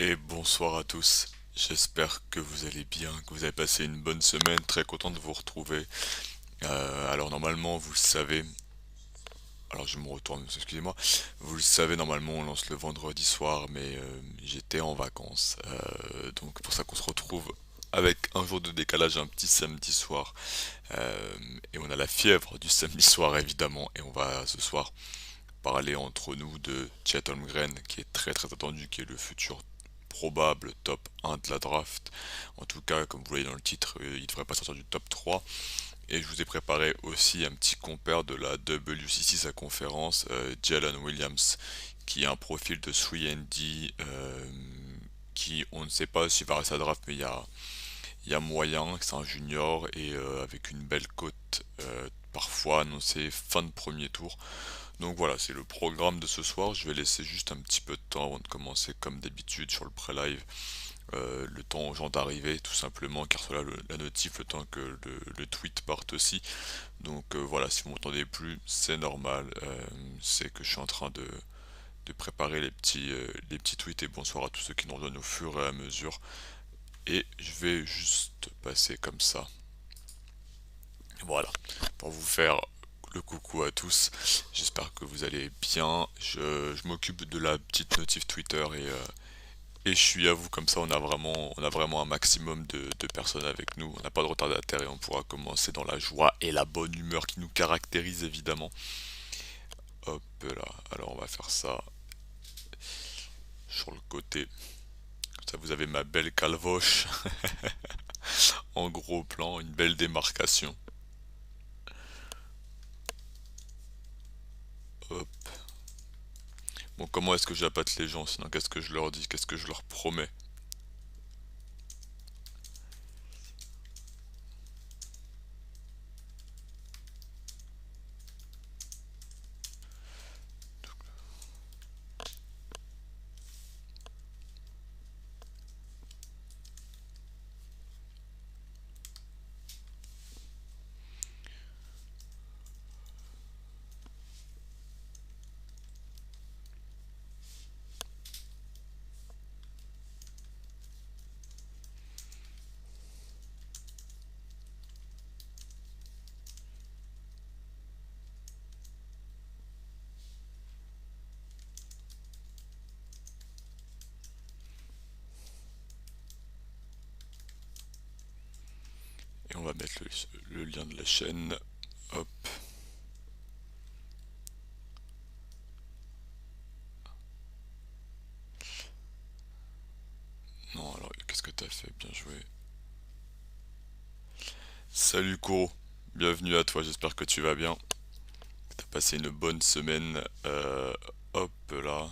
Et bonsoir à tous. J'espère que vous allez bien, que vous avez passé une bonne semaine. Très content de vous retrouver. Alors normalement, vous le savez. Alors je me retourne, excusez-moi. Vous le savez, normalement on lance le vendredi soir, mais j'étais en vacances. Donc pour ça qu'on se retrouve avec un jour de décalage, un petit samedi soir. Euh, et on a la fièvre du samedi soir évidemment. Et on va ce soir parler entre nous de Chet Holmgren, qui est très très attendu, qui est le futur probable top 1 de la draft. En tout cas, comme vous voyez dans le titre, il devrait pas sortir du top 3. Et je vous ai préparé aussi un petit compère de la WCC, sa conférence, Jalen Williams, qui a un profil de 3D, qui on ne sait pas s'il va rester à draft, mais il y a moyen, c'est un junior et avec une belle cote, parfois annoncée fin de premier tour. Donc voilà, c'est le programme de ce soir. Je vais laisser juste un petit peu de temps avant de commencer, comme d'habitude, sur le pré-live. Le temps aux gens d'arriver, tout simplement, car cela la notif, le temps que le tweet parte aussi. Donc voilà, si vous m'entendez plus, c'est normal. C'est que je suis en train de préparer les petits tweets. Et bonsoir à tous ceux qui nous rejoignent au fur et à mesure. Et je vais juste passer comme ça. Voilà, pour vous faire le coucou à tous. J'espère que vous allez bien. Je m'occupe de la petite notif Twitter et je suis à vous comme ça. On a vraiment un maximum de personnes avec nous. On n'a pas de retardataire et on pourra commencer dans la joie et la bonne humeur qui nous caractérise évidemment. Hop là. Alors on va faire ça sur le côté. Ça vous avez ma belle calvoche en gros plan, une belle démarcation. Hop. Bon, comment est-ce que j'appâte les gens sinon? Qu'est-ce que je leur dis? Qu'est-ce que je leur promets? Et on va mettre le lien de la chaîne. Hop. Non, alors qu'est-ce que t'as fait? Bien joué. Salut Kuro, bienvenue à toi, j'espère que tu vas bien. T'as passé une bonne semaine. Hop là.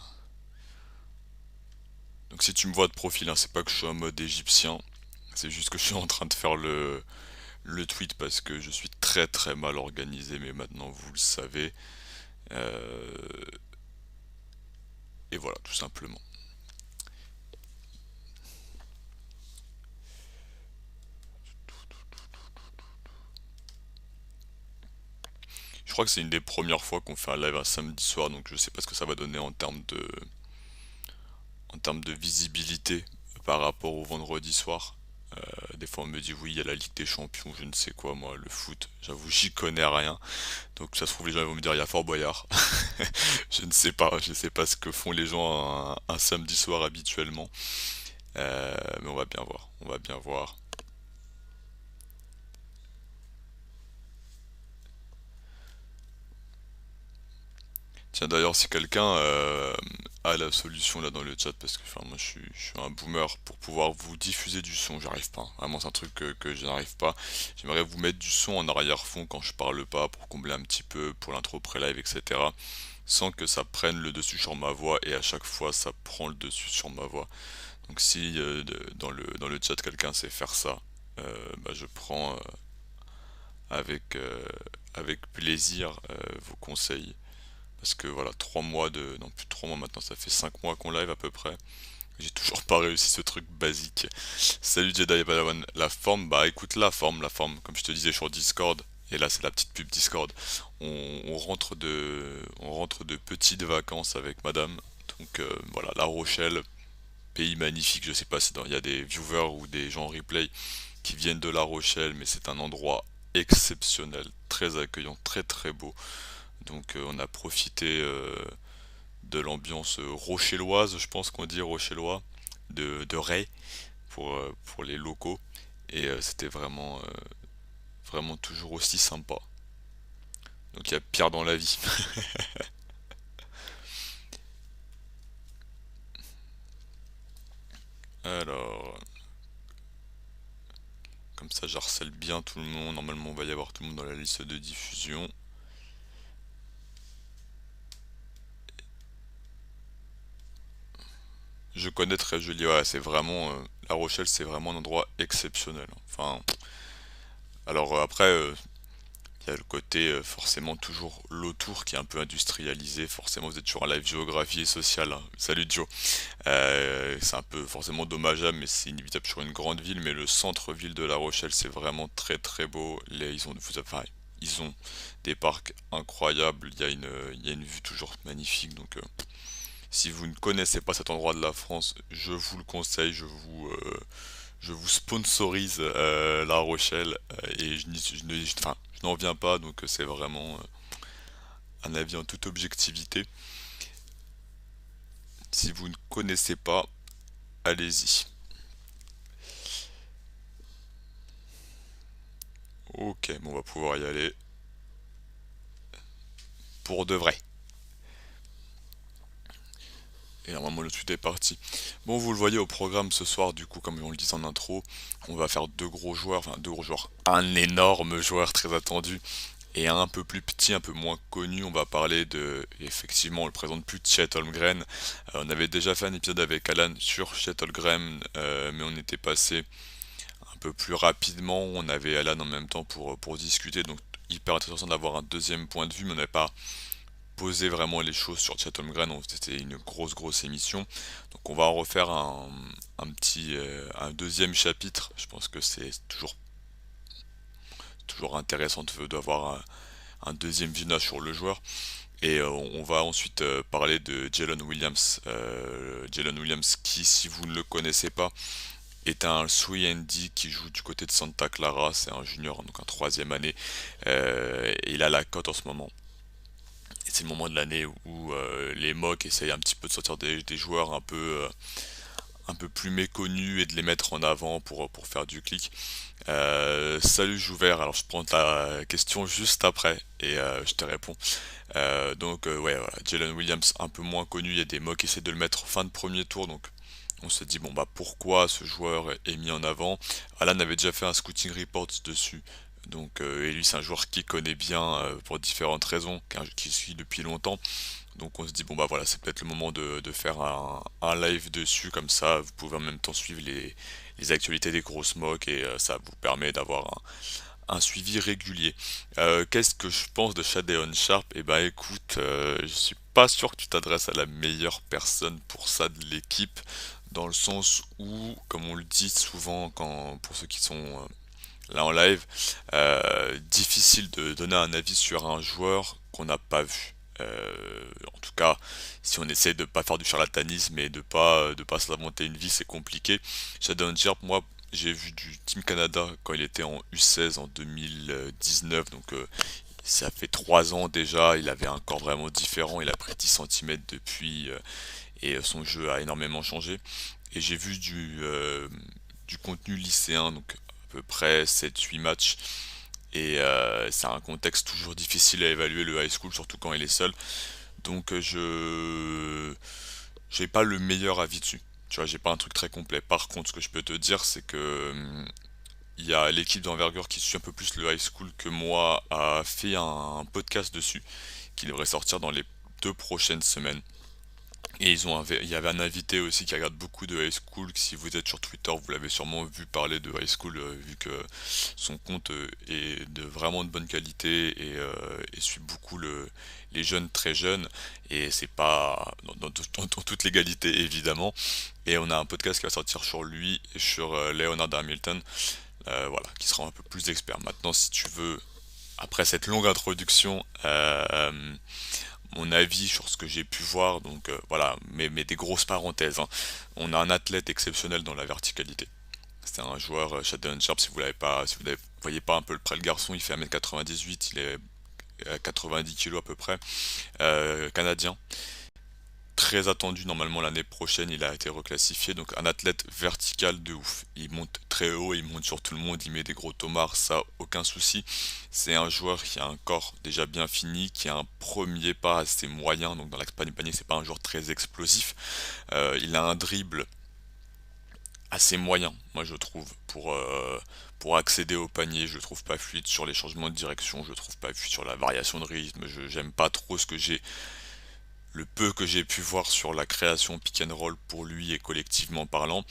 Donc si tu me vois de profil, hein, c'est pas que je suis en mode égyptien. C'est juste que je suis en train de faire le tweet parce que je suis très très mal organisé, mais maintenant vous le savez. Euh, et voilà, tout simplement. Je crois que c'est une des premières fois qu'on fait un live un samedi soir, donc je sais pas ce que ça va donner en termes de visibilité par rapport au vendredi soir. Des fois on me dit oui il y a la Ligue des Champions, je ne sais quoi moi, le foot, j'avoue j'y connais rien. Donc ça se trouve les gens vont me dire il y a Fort Boyard. Je ne sais pas ce que font les gens un samedi soir habituellement. Mais on va bien voir, on va bien voir. Tiens d'ailleurs si quelqu'un a la solution là dans le chat parce que enfin, moi je suis un boomer pour pouvoir vous diffuser du son, j'arrive pas. Vraiment c'est un truc que je n'arrive pas. J'aimerais vous mettre du son en arrière-fond quand je parle pas pour combler un petit peu pour l'intro pré-live etc. Sans que ça prenne le dessus sur ma voix et à chaque fois ça prend le dessus sur ma voix. Donc si dans le chat quelqu'un sait faire ça, bah, je prends avec plaisir vos conseils. Parce que voilà, 3 mois non plus de 3 mois maintenant, ça fait 5 mois qu'on live à peu près. J'ai toujours pas réussi ce truc basique. Salut Jedi et Padawan. La forme, bah écoute la forme, comme je te disais sur Discord. Et là c'est la petite pub Discord. On rentre de petites vacances avec madame. Donc voilà, La Rochelle, pays magnifique. Je sais pas si il y a des viewers ou des gens en replay qui viennent de La Rochelle, mais c'est un endroit exceptionnel, très accueillant, très très beau. Donc on a profité de l'ambiance rochelloise, je pense qu'on dit rochellois, de Ray pour les locaux. Et c'était vraiment toujours aussi sympa. Donc il y a pire dans la vie. Alors, comme ça j'harcèle bien tout le monde. Normalement, on va y avoir tout le monde dans la liste de diffusion. Je connais très joli. Ouais, c'est vraiment La Rochelle, c'est vraiment un endroit exceptionnel. Enfin, alors après, il y a le côté forcément toujours l'autour qui est un peu industrialisé. Forcément, vous êtes toujours en live géographie et sociale, hein. Salut Joe. C'est un peu forcément dommageable, mais c'est inévitable sur une grande ville. Mais le centre-ville de La Rochelle, c'est vraiment très très beau. Enfin, ils ont des parcs incroyables. Il y a une vue toujours magnifique. Donc, si vous ne connaissez pas cet endroit de la France, je vous le conseille. Je vous sponsorise La Rochelle et enfin, je n'en viens pas. Donc, c'est vraiment un avis en toute objectivité. Si vous ne connaissez pas, allez-y. Ok, bon, on va pouvoir y aller pour de vrai. Et normalement le suite est parti. Bon, vous le voyez au programme ce soir, du coup, comme on le disait en intro, on va faire deux gros joueurs, enfin deux gros joueurs, un énorme joueur très attendu et un peu plus petit, un peu moins connu. On va parler de, effectivement, on le présente plus, de Chet Holmgren. On avait déjà fait un épisode avec Alan sur Chet Holmgren, mais on était passé un peu plus rapidement. On avait Alan en même temps pour discuter, donc hyper intéressant d'avoir un deuxième point de vue, mais on n'avait pas poser vraiment les choses sur Chatham donc c'était une grosse émission. Donc on va en refaire un deuxième chapitre. Je pense que c'est toujours intéressant d'avoir un deuxième visionnage sur le joueur. Et on va ensuite parler de Jalen Williams. Jalen Williams qui, si vous ne le connaissez pas, est un 3D qui joue du côté de Santa Clara. C'est un junior, donc un troisième année. Et il a la cote en ce moment. Et c'est le moment de l'année où les mocks essayent un petit peu de sortir des joueurs un peu plus méconnus et de les mettre en avant pour faire du clic. Salut Jouvert, alors je prends ta question juste après et je te réponds. Ouais, voilà, Jalen Williams un peu moins connu, il y a des mocks qui essaient de le mettre fin de premier tour, donc on se dit bon bah pourquoi ce joueur est mis en avant. Alan avait déjà fait un scouting report dessus. Donc, et lui c'est un joueur qui connaît bien pour différentes raisons, qui suit depuis longtemps. Donc on se dit bon bah voilà, c'est peut-être le moment de faire un live dessus, comme ça vous pouvez en même temps suivre les actualités des grosses mocks et ça vous permet d'avoir un suivi régulier. Qu'est-ce que je pense de Shadeon Sharp? Eh ben écoute, je suis pas sûr que tu t'adresses à la meilleure personne pour ça de l'équipe, dans le sens où, comme on le dit souvent pour ceux qui sont là en live, difficile de donner un avis sur un joueur qu'on n'a pas vu. En tout cas, si on essaie de pas faire du charlatanisme et de pas se lamenter une vie, c'est compliqué. Shadon Sharp, moi, j'ai vu du Team Canada quand il était en U16 en 2019, donc ça fait 3 ans déjà. Il avait un corps vraiment différent, il a pris 10 centimètres depuis et son jeu a énormément changé. Et j'ai vu du contenu lycéen, donc à peu près 7-8 matchs. Et c'est un contexte toujours difficile à évaluer le high school, surtout quand il est seul. Donc je j'ai pas le meilleur avis dessus. Tu vois, j'ai pas un truc très complet. Par contre, ce que je peux te dire, c'est que il y a l'équipe d'envergure qui suit un peu plus le high school que moi a fait un podcast dessus qui devrait sortir dans les 2 prochaines semaines. Et il y avait un invité aussi qui regarde beaucoup de high school. Si vous êtes sur Twitter, vous l'avez sûrement vu parler de high school, vu que son compte est de vraiment de bonne qualité et suit beaucoup les jeunes très jeunes. Et c'est pas dans toute l'égalité évidemment. Et on a un podcast qui va sortir sur lui et sur Leonard Hamilton, voilà, qui sera un peu plus expert. Maintenant, si tu veux, après cette longue introduction, mon avis sur ce que j'ai pu voir, donc voilà, mais des grosses parenthèses, hein. On a un athlète exceptionnel dans la verticalité. C'est un joueur Shadon Sharp, si vous l'avez pas, si vous ne voyez pas un peu près le garçon, il fait 1m98, il est à 90 kilos à peu près, canadien. Très attendu normalement l'année prochaine, il a été reclassifié, donc un athlète vertical de ouf. Il monte très haut, il monte sur tout le monde, il met des gros tomards, ça aucun souci. C'est un joueur qui a un corps déjà bien fini, qui a un premier pas assez moyen, donc dans l'axe du panier c'est pas un joueur très explosif. Il a un dribble assez moyen, moi je trouve, pour accéder au panier. Je le trouve pas fluide sur les changements de direction, je le trouve pas fluide sur la variation de rythme, j'aime pas trop le peu que j'ai pu voir sur la création pick and roll pour lui et collectivement parlant.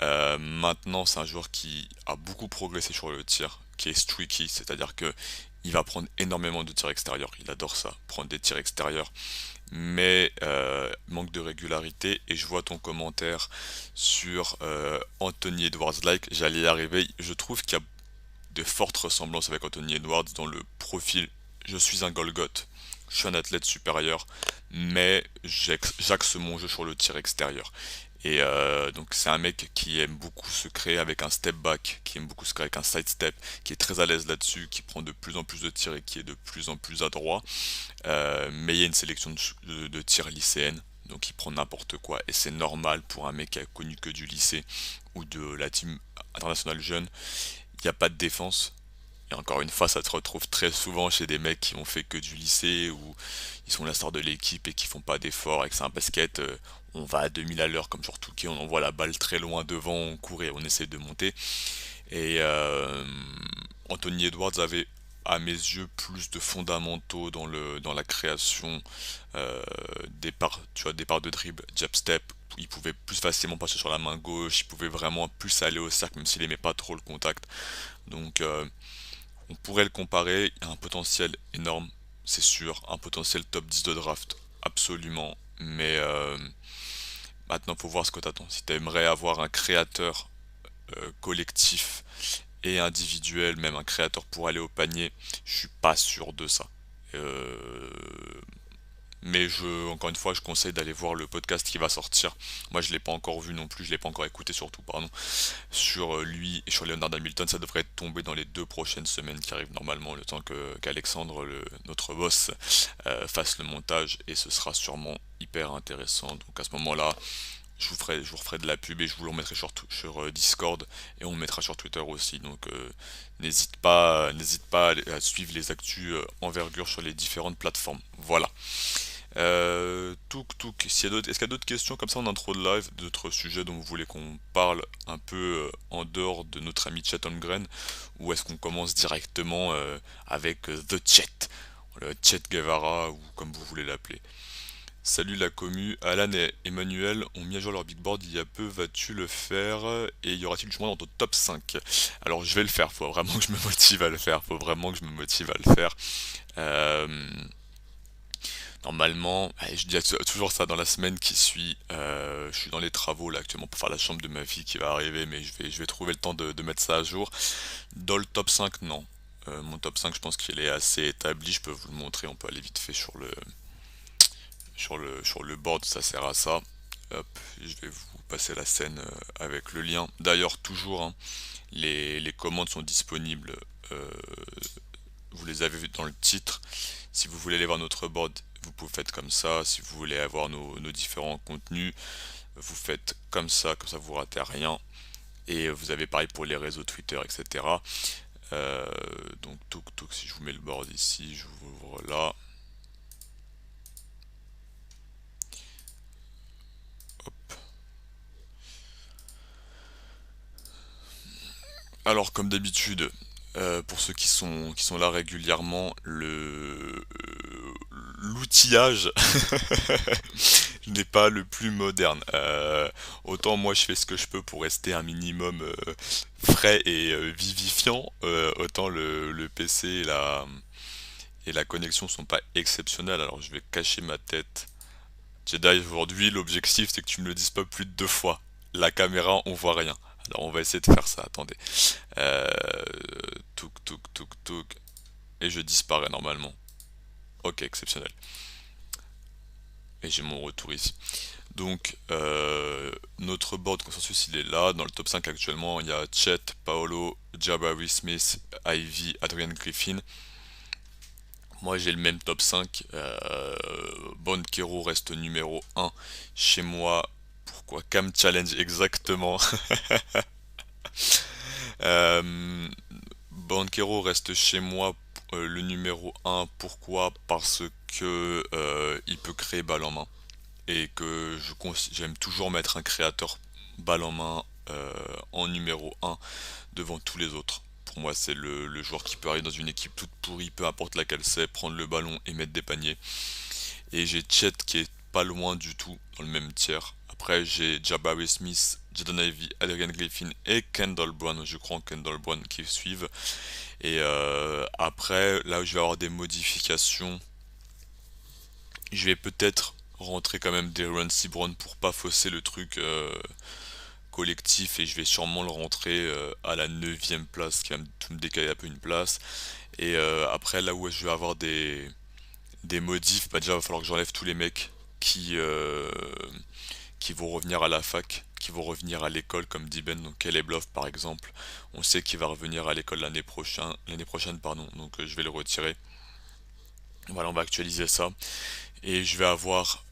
Maintenant, c'est un joueur qui a beaucoup progressé sur le tir, qui est streaky, c'est-à-dire que il va prendre énormément de tirs extérieurs. Il adore ça, prendre des tirs extérieurs, mais manque de régularité. Et je vois ton commentaire sur Anthony Edwards-like. J'allais y arriver. Je trouve qu'il y a de fortes ressemblances avec Anthony Edwards dans le profil. Je suis un Golgoth, je suis un athlète supérieur, mais j'axe mon jeu sur le tir extérieur. Et donc c'est un mec qui aime beaucoup se créer avec un step back, qui aime beaucoup se créer avec un side step, qui est très à l'aise là-dessus, qui prend de plus en plus de tirs et qui est de plus en plus adroit. Mais il y a une sélection de tirs lycéenne, donc il prend n'importe quoi. Et c'est normal pour un mec qui a connu que du lycée ou de la team internationale jeune. Il n'y a pas de défense. Et encore une fois, ça te retrouve très souvent chez des mecs qui ont fait que du lycée, ou ils sont la star de l'équipe et qui font pas d'efforts, et que c'est un basket, on va à 2000 à l'heure comme sur Touquet, on envoie la balle très loin devant, on court et on essaie de monter. Et Anthony Edwards avait, à mes yeux, plus de fondamentaux dans la création, départ de dribble, jab step. Il pouvait plus facilement passer sur la main gauche, il pouvait vraiment plus aller au cercle, même s'il aimait pas trop le contact. Donc on pourrait le comparer, il y a un potentiel énorme, c'est sûr, un potentiel top 10 de draft, absolument. Mais maintenant, faut voir ce que t'attends. Si t'aimerais avoir un créateur collectif et individuel, même un créateur pour aller au panier, je suis pas sûr de ça. Euh, mais encore une fois, je conseille d'aller voir le podcast qui va sortir. Moi, je l'ai pas encore vu non plus, je l'ai pas encore écouté surtout, pardon. Sur lui et sur Leonard Hamilton, ça devrait être tombé dans les 2 prochaines semaines qui arrivent normalement, le temps qu'Alexandre, notre boss, fasse le montage, et ce sera sûrement hyper intéressant. Donc à ce moment-là, je vous referai de la pub et je vous le remettrai sur Discord, et on le mettra sur Twitter aussi. Donc n'hésite pas à suivre les actus envergure sur les différentes plateformes. Voilà. Est-ce qu'il y a d'autres questions comme ça en intro de live, d'autres sujets dont vous voulez qu'on parle un peu en dehors de notre ami Chet Holmgren, ou est-ce qu'on commence directement avec The Chet, le Chet Guevara, ou comme vous voulez l'appeler. Salut la commu, Alan et Emmanuel ont mis à jour leur big board il y a peu, vas-tu le faire? Et y aura-t-il du moins dans ton top 5? Alors je vais le faire, faut vraiment que je me motive à le faire, faut vraiment que je me motive à le faire. Euh, Normalement, je dis toujours ça dans la semaine qui suit. Je suis dans les travaux là actuellement pour faire la chambre de ma fille qui va arriver, mais je vais trouver le temps de mettre ça à jour. Dans le top 5, non. Mon top 5, je pense qu'il est assez établi. Je peux vous le montrer. On peut aller vite fait sur le board. Ça sert à ça. Hop, je vais vous passer la scène avec le lien. D'ailleurs, toujours, hein, les commandes sont disponibles. euh, Vous les avez vues dans le titre. Si vous voulez aller voir notre board, vous pouvez faire comme ça. Si vous voulez avoir nos différents contenus, vous faites comme ça vous ratez rien. Et vous avez pareil pour les réseaux Twitter, etc. Euh, donc, si je vous mets le board ici, je vous ouvre là. Hop. Alors, comme d'habitude, pour ceux qui sont là régulièrement, l'outillage n'est pas le plus moderne. Autant moi je fais ce que je peux pour rester un minimum frais et vivifiant, autant le PC et la connexion sont pas exceptionnels. Alors je vais cacher ma tête. Jedi, aujourd'hui, l'objectif c'est que tu me le dises pas plus de 2 fois. La caméra, on voit rien. Alors on va essayer de faire ça, attendez. Euh, touk. Et je disparais normalement. Ok, exceptionnel. et j'ai mon retour ici. Donc, notre board consensus, il est là. Dans le top 5 actuellement, il y a Chet, Paolo, Jabari Smith, Ivy, Adrian Griffin. Moi, j'ai le même top 5. Banchero reste numéro 1 chez moi. Pourquoi? Cam Challenge, exactement. Euh, Banchero reste chez moi le numéro 1. Pourquoi? Parce que il peut créer balle en main. Et que j'aime toujours mettre un créateur balle en main en numéro 1 devant tous les autres. Pour moi, c'est le joueur qui peut arriver dans une équipe toute pourrie, peu importe laquelle c'est, prendre le ballon et mettre des paniers. Et j'ai Chet qui est pas loin du tout dans le même tiers. Après, j'ai Jabari Smith, Jaden Ivey, Adrian Griffin et Kendall Brown, je crois en Kendall Brown qui suivent. Et après, là où je vais avoir des modifications, je vais peut-être rentrer quand même De'Aaron Brown pour pas fausser le truc collectif, et je vais sûrement le rentrer à la 9ème place, qui va me décaler un peu une place. Et après, là où je vais avoir des modifs, bah déjà il va falloir que j'enlève tous les mecs qui vont revenir à la fac, qui vont revenir à l'école, comme dit Ben. Donc Caleb Love par exemple, on sait qu'il va revenir à l'école l'année prochaine pardon, donc je vais le retirer. Voilà, on va actualiser ça. Et je vais avoir,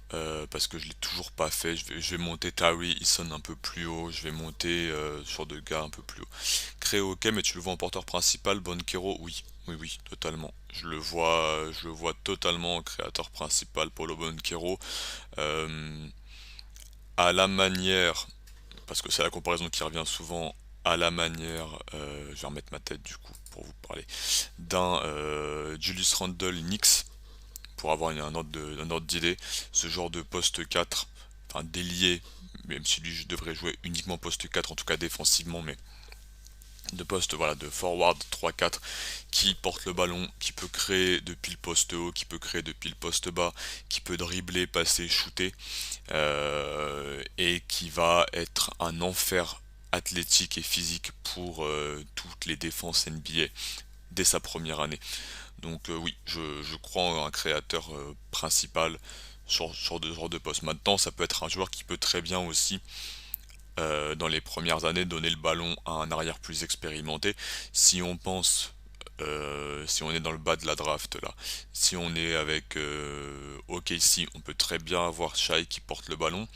parce que je l'ai toujours pas fait, je vais monter Tyree Eason un peu plus haut, je vais monter sur de gars un peu plus haut. Créo, ok, mais tu le vois en porteur principal, Banchero, oui, oui, oui, totalement. Je le vois totalement en créateur principal, Paulo Banchero. Euh, à la manière, parce que c'est la comparaison qui revient souvent, à la manière, je vais remettre ma tête du coup pour vous parler, d'un Julius Randle Knicks, pour avoir un ordre d'idée. Ce genre de poste 4, enfin d'ailier, même si lui je devrais jouer uniquement poste 4, en tout cas défensivement, mais de poste, voilà, de forward 3-4, qui porte le ballon, qui peut créer depuis le poste haut, qui peut créer depuis le poste bas, qui peut dribbler, passer, shooter, et qui va être un enfer athlétique et physique pour toutes les défenses NBA dès sa première année. Donc oui, je crois en un créateur principal sur de genre de poste. Maintenant, ça peut être un joueur qui peut très bien aussi, dans les premières années, donner le ballon à un arrière plus expérimenté. Si on pense, si on est dans le bas de la draft là, si on est avec OKC, on peut très bien avoir Shai qui porte le ballon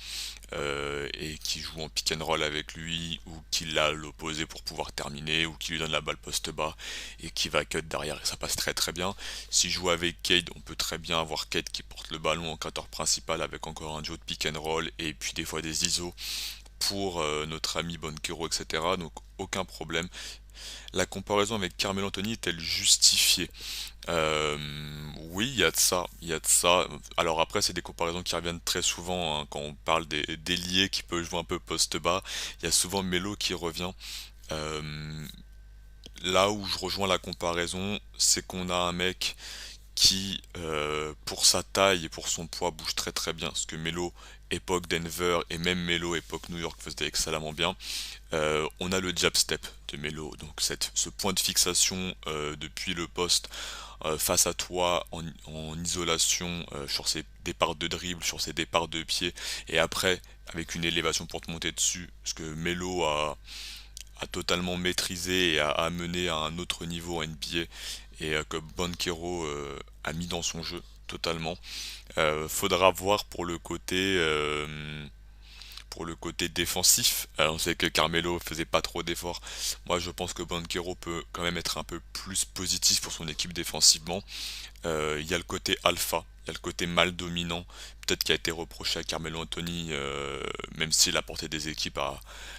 et qui joue en pick and roll avec lui, ou qui l'a à l'opposé pour pouvoir terminer, ou qui lui donne la balle poste bas et qui va cut derrière, et ça passe très très bien. Si je joue avec Cade, on peut très bien avoir Cade qui porte le ballon en cutter principal avec encore un duo de pick and roll et puis des fois des ISO pour notre ami Banchero, etc. Donc aucun problème. La comparaison avec Carmelo Anthony est-elle justifiée? Oui, il y a de ça, il y a de ça. Alors après, c'est des comparaisons qui reviennent très souvent, hein, quand on parle des d'ailier qui peut jouer un peu poste bas. Il y a souvent Melo qui revient. Euh, Là où je rejoins la comparaison, c'est qu'on a un mec qui, pour sa taille et pour son poids, bouge très très bien. Parce que Melo, époque Denver, et même Melo, époque New York, faisait excellemment bien. On a le jab step de Melo, donc ce point de fixation depuis le poste face à toi en isolation, sur ses départs de dribble, sur ses départs de pied, et après avec une élévation pour te monter dessus, parce que Melo a totalement maîtrisé et a amené à un autre niveau en NBA, et que Banchero a mis dans son jeu totalement. Faudra voir pour le côté défensif. On sait que Carmelo faisait pas trop d'efforts. Moi, je pense que Banchero peut quand même être un peu plus positif pour son équipe défensivement. Il y a le côté alpha, il y a le côté mal dominant, peut-être qui a été reproché à Carmelo Anthony, même s'il a porté des équipes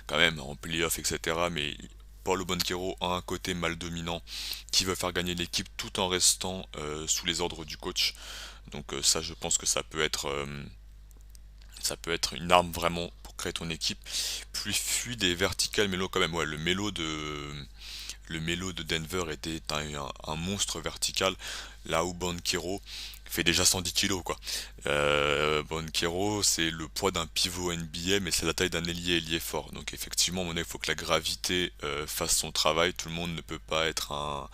quand même en playoff, etc. Mais Paulo Banchero a un côté mal dominant qui veut faire gagner l'équipe tout en restant sous les ordres du coach. Donc ça, je pense que ça peut être une arme vraiment pour créer ton équipe. Plus fluide et vertical Melo quand même. Ouais, le Melo de Denver était un monstre vertical, là où Banchero, fait déjà 110 kilos quoi. Banchero, c'est le poids d'un pivot NBA, mais c'est la taille d'un ailier fort. Donc effectivement, à mon avis, il faut que la gravité fasse son travail. Tout le monde ne peut pas être un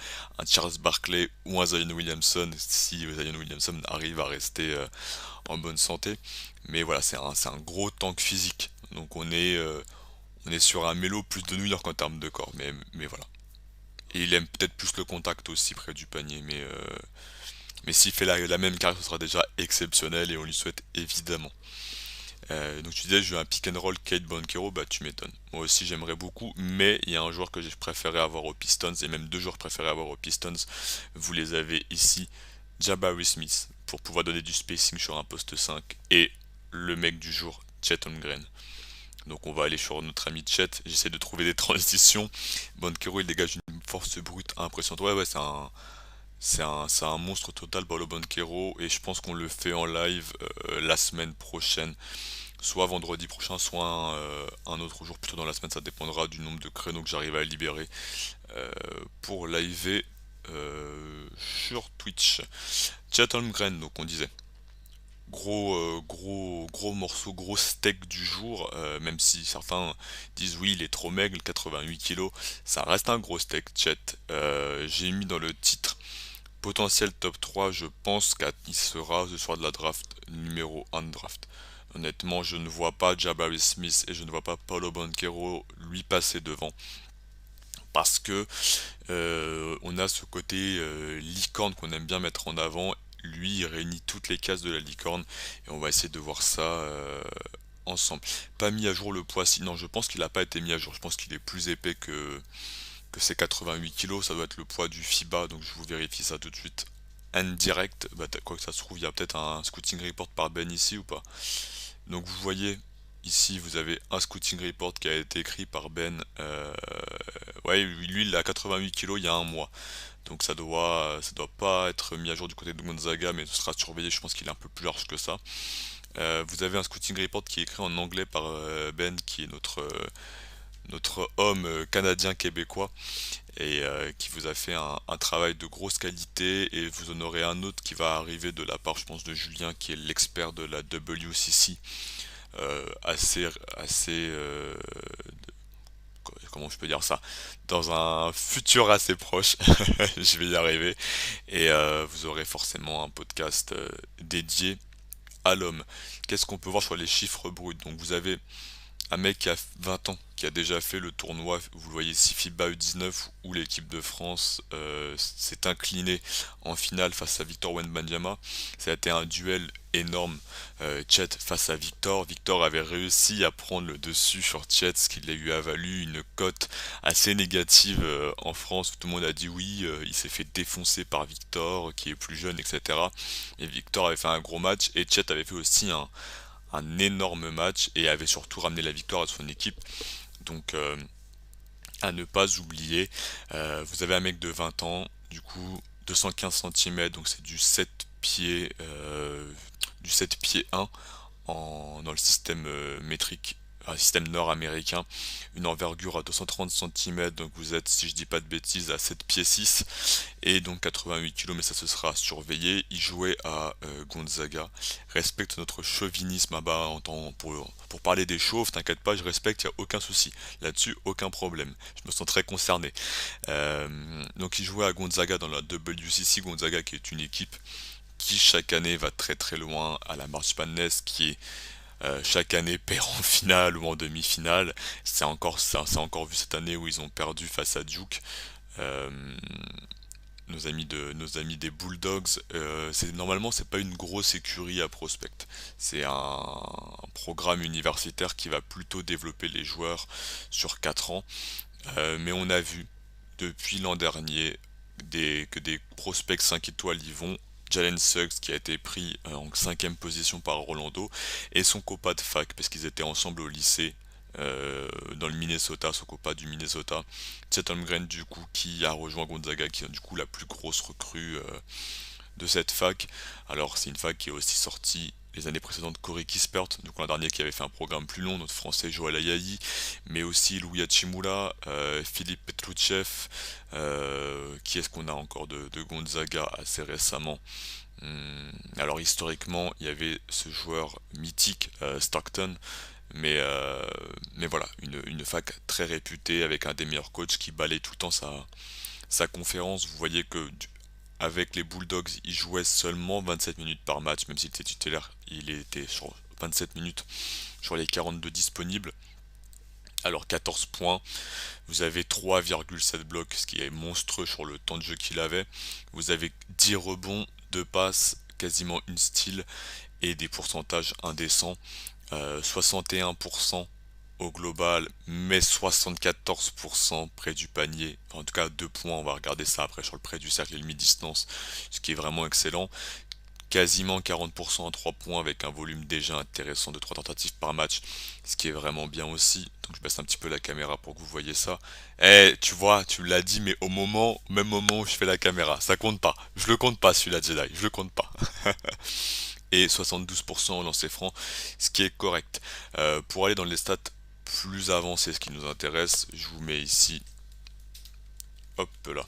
Charles Barkley ou un Zion Williamson si Zion Williamson arrive à rester en bonne santé. Mais voilà, c'est un gros tank physique. Donc on est sur un mélo plus de New York en termes de corps. Mais voilà. Et il aime peut-être plus le contact aussi près du panier. Mais s'il fait la même carrière, ce sera déjà exceptionnel et on lui souhaite évidemment. Donc tu disais, je veux un pick and roll Kate Banchero, bah tu m'étonnes. Moi aussi j'aimerais beaucoup, mais il y a un joueur que j'ai préféré avoir aux Pistons, et même deux joueurs préférés avoir aux Pistons. Vous les avez ici, Jabari Smith, pour pouvoir donner du spacing sur un poste 5, et le mec du jour, Chet Holmgren. Donc on va aller sur notre ami Chet, j'essaie de trouver des transitions. Banchero il dégage une force brute impressionnante. Ouais, c'est un monstre total, Paolo Banchero, et je pense qu'on le fait en live la semaine prochaine, soit vendredi prochain, soit un autre jour plutôt dans la semaine. Ça dépendra du nombre de créneaux que j'arrive à libérer euh, pour liver sur Twitch. Chet Holmgren, donc on disait. Gros morceau, gros steak du jour, même si certains disent oui, il est trop maigre, 88 kilos, ça reste un gros steak, Chet. J'ai mis dans le titre potentiel top 3, je pense qu'il sera ce soir de la draft numéro 1 de draft. Honnêtement, je ne vois pas Jabari Smith et je ne vois pas Paulo Banchero lui passer devant. Parce que on a ce côté licorne qu'on aime bien mettre en avant. Lui, il réunit toutes les cases de la licorne et on va essayer de voir ça ensemble. Pas mis à jour le poids, sinon je pense qu'il n'a pas été mis à jour. Je pense qu'il est plus épais que ses 88 kilos. Ça doit être le poids du FIBA, donc je vous vérifie ça tout de suite. Indirect, bah, quoi que ça se trouve, il y a peut-être un scouting report par Ben ici ou pas. Donc vous voyez, ici vous avez un scouting report qui a été écrit par Ben. Ouais, lui il a 88 kilos il y a un mois. Donc ça doit pas être mis à jour du côté de Gonzaga, mais ce sera surveillé, je pense qu'il est un peu plus large que ça. Vous avez un scouting report qui est écrit en anglais par Ben, qui est notre homme canadien-québécois, et qui vous a fait un travail de grosse qualité, et vous en aurez un autre qui va arriver de la part, je pense, de Julien, qui est l'expert de la WCC, assez comment je peux dire ça, dans un futur assez proche, je vais y arriver, et vous aurez forcément un podcast dédié à l'homme. Qu'est-ce qu'on peut voir sur les chiffres bruts? Donc vous avez un mec qui a 20 ans, qui a déjà fait le tournoi, vous le voyez ici, FIBA U19, où l'équipe de France s'est inclinée en finale face à Victor Wembanyama. Ça a été un duel énorme, Chet face à Victor. Victor avait réussi à prendre le dessus sur Chet, ce qui lui a valu une cote assez négative en France. Tout le monde a dit oui, il s'est fait défoncer par Victor, qui est plus jeune, etc. Et Victor avait fait un gros match, et Chet avait fait aussi un énorme match et avait surtout ramené la victoire à son équipe. Donc à ne pas oublier, vous avez un mec de 20 ans, du coup 215 cm, donc c'est du 7 pieds 1 dans le système métrique, un système nord-américain, une envergure à 230 cm, donc vous êtes, si je dis pas de bêtises, à 7 pieds 6, et donc 88 kg, mais ça se sera surveillé. Il jouait à Gonzaga. Respecte notre chauvinisme, ah bah, pour parler des chauves, t'inquiète pas, je respecte, y a aucun souci. Là-dessus, aucun problème. Je me sens très concerné. Donc il jouait à Gonzaga dans la WCC, Gonzaga qui est une équipe qui chaque année va très très loin à la March Madness, qui est chaque année perd en finale ou en demi-finale. C'est encore vu cette année où ils ont perdu face à Duke. Euh, nos amis des Bulldogs, normalement c'est pas une grosse écurie à prospect. C'est un programme universitaire qui va plutôt développer les joueurs sur 4 ans. Mais on a vu depuis l'an dernier que des prospects 5 étoiles y vont. Jalen Suggs qui a été pris en cinquième position par Rolando, et son copain de fac parce qu'ils étaient ensemble au lycée dans le Minnesota, son copain du Minnesota, Chet Holmgren, du coup, qui a rejoint Gonzaga, qui est du coup la plus grosse recrue de cette fac. Alors c'est une fac qui est aussi sortie les années précédentes Corey Kispert, donc l'an dernier qui avait fait un programme plus long, notre français Joël Ayayi, mais aussi Louis Hachimura, Philippe Petrouchev, qui est-ce qu'on a encore de Gonzaga assez récemment? Alors historiquement, il y avait ce joueur mythique, Stockton, mais, euh, mais voilà, une fac très réputée avec un des meilleurs coachs qui balaye tout le temps sa conférence. Vous voyez que avec les Bulldogs, il jouait seulement 27 minutes par match, même s'il était titulaire, il était sur 27 minutes sur les 42 disponibles. Alors 14 points, vous avez 3,7 blocs, ce qui est monstrueux sur le temps de jeu qu'il avait. Vous avez 10 rebonds, 2 passes, quasiment une steal et des pourcentages indécents. 61% au global, mais 74% près du panier. Enfin, en tout cas, 2 points, on va regarder ça après sur le près du cercle et le mi-distance, ce qui est vraiment excellent. Quasiment 40% à 3 points avec un volume déjà intéressant de 3 tentatives par match, ce qui est vraiment bien aussi. Donc je baisse un petit peu la caméra pour que vous voyez ça. Eh, tu vois, tu l'as dit, mais au même moment où je fais la caméra, ça compte pas. Je le compte pas celui-là, Jedi, je le compte pas. Et 72% au lancer franc, ce qui est correct. Pour aller dans les stats plus avancées, ce qui nous intéresse, je vous mets ici, hop là,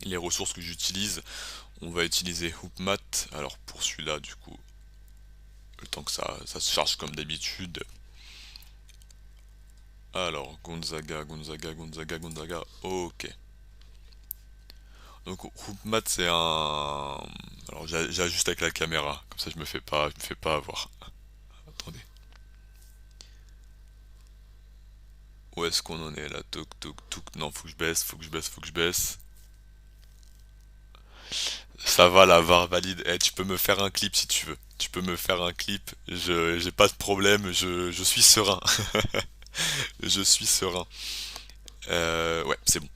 les ressources que j'utilise. On va utiliser Hoopmat. Alors pour celui-là, du coup, le temps que ça se charge comme d'habitude. Alors, Gonzaga. Ok. Donc Hoopmat c'est un. Alors j'ajuste avec la caméra, comme ça je me fais pas avoir. Attendez. Où est-ce qu'on en est là? Toc toc toc. Non, faut que je baisse, faut que je baisse. Ça va, la VAR valide. Eh, tu peux me faire un clip si tu veux. Tu peux me faire un clip. J'ai pas de problème. Je suis serein. Je suis serein. Ouais, c'est bon.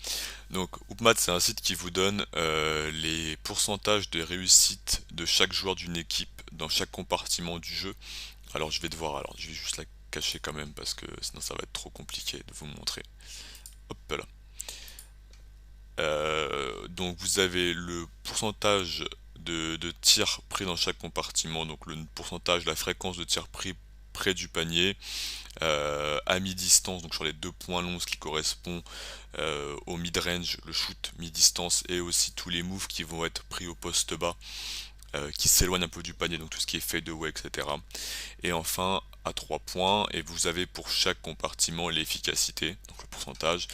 Donc, Hoopmat, c'est un site qui vous donne les pourcentages de réussite de chaque joueur d'une équipe dans chaque compartiment du jeu. Alors, je vais devoir, alors, je vais juste la cacher quand même parce que sinon ça va être trop compliqué de vous montrer. Hop là. Donc, vous avez le pourcentage de tirs pris dans chaque compartiment, donc le pourcentage, la fréquence de tirs pris près du panier, à mi-distance, donc sur les deux points longs, ce qui correspond au mid-range, le shoot mi-distance, et aussi tous les moves qui vont être pris au poste bas, qui s'éloignent un peu du panier, donc tout ce qui est fade away, etc. Et enfin, à 3 points, et vous avez pour chaque compartiment l'efficacité, donc le pourcentage,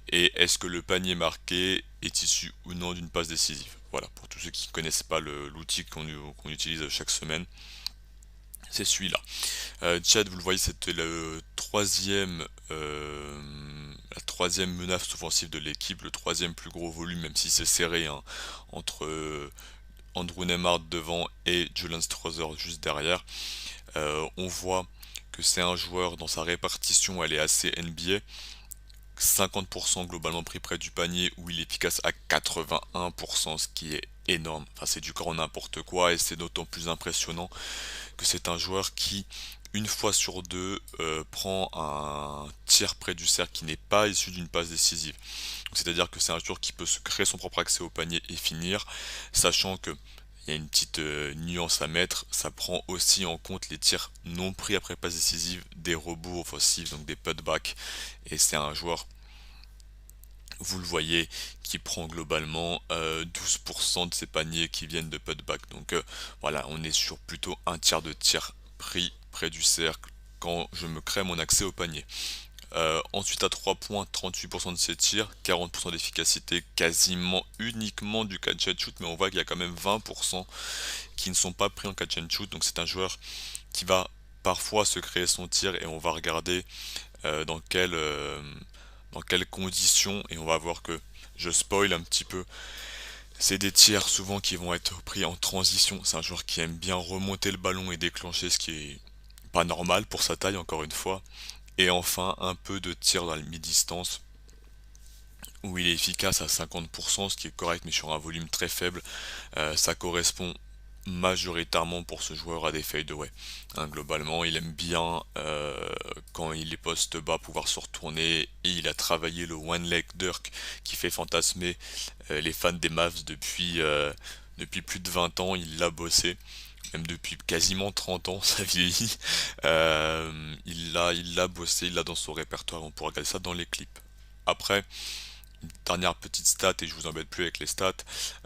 et est-ce que le panier marqué est issu ou non d'une passe décisive. Voilà, pour tous ceux qui ne connaissent pas l'outil qu'on utilise chaque semaine, c'est celui-là. Chad, vous le voyez, c'était la troisième menace offensive de l'équipe, le troisième plus gros volume, même si c'est serré, hein, entre Andrew Nembhard devant et Julian Strother juste derrière. On voit que c'est un joueur, dans sa répartition, elle est assez NBA. 50% globalement pris près du panier, où il est efficace à 81%, ce qui est énorme. Enfin, c'est du grand n'importe quoi, et c'est d'autant plus impressionnant que c'est un joueur qui, une fois sur deux, prend un tir près du cercle qui n'est pas issu d'une passe décisive. C'est-à-dire que c'est un joueur qui peut se créer son propre accès au panier et finir, sachant que il y a une petite nuance à mettre, ça prend aussi en compte les tirs non pris après passe décisive, des rebonds offensifs, donc des putbacks, et c'est un joueur, vous le voyez, qui prend globalement 12% de ses paniers qui viennent de putback. Donc voilà, on est sur plutôt un tiers de tirs pris près du cercle quand je me crée mon accès au panier. Ensuite à 3 points, 38% de ses tirs, 40% d'efficacité, quasiment uniquement du catch and shoot, mais on voit qu'il y a quand même 20% qui ne sont pas pris en catch and shoot, donc c'est un joueur qui va parfois se créer son tir et on va regarder euh, dans quelles dans quelles conditions, et on va voir que je spoil un petit peu. C'est des tirs souvent qui vont être pris en transition. C'est un joueur qui aime bien remonter le ballon et déclencher, ce qui est pas normal pour sa taille, encore une fois. Et enfin, un peu de tir dans la mi-distance, où il est efficace à 50%, ce qui est correct, mais sur un volume très faible. Ça correspond majoritairement pour ce joueur à des fadeaways. Hein, globalement, il aime bien quand il est poste bas pouvoir se retourner, et il a travaillé le one leg dirk qui fait fantasmer les fans des Mavs depuis plus de 20 ans. Il l'a bossé, même depuis quasiment 30 ans, ça vieillit. Il l'a bossé, il l'a dans son répertoire, on pourra regarder ça dans les clips. Après, une dernière petite stat et je vous embête plus avec les stats.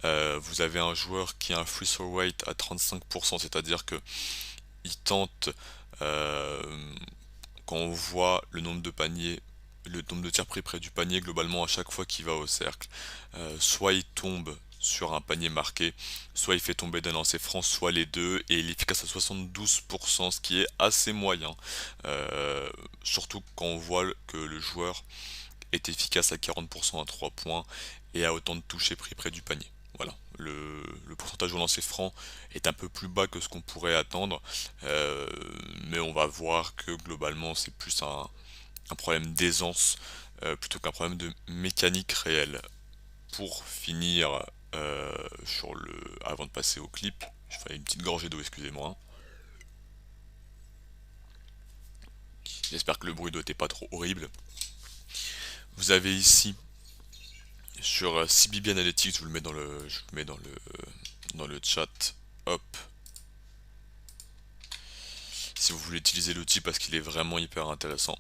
Vous avez un joueur qui a un free throw rate à 35%, c'est-à-dire que il tente, euh, quand on voit le nombre de paniers, le nombre de tirs pris près du panier, globalement à chaque fois qu'il va au cercle, soit il tombe sur un panier marqué, soit il fait tomber d'un lancer franc, soit les deux, et il est efficace à 72%, ce qui est assez moyen. Euh, Surtout quand on voit que le joueur est efficace à 40% à 3 points et à autant de touchés pris près du panier. Voilà, le pourcentage au lancer franc est un peu plus bas que ce qu'on pourrait attendre, euh, mais on va voir que globalement c'est plus un problème d'aisance plutôt qu'un problème de mécanique réelle. Pour finir, avant de passer au clip, je fais une petite gorgée d'eau, excusez-moi. J'espère que le bruit n'était pas trop horrible. Vous avez ici sur CBB Analytics, je vous le mets dans le chat. Hop, si vous voulez utiliser l'outil parce qu'il est vraiment hyper intéressant.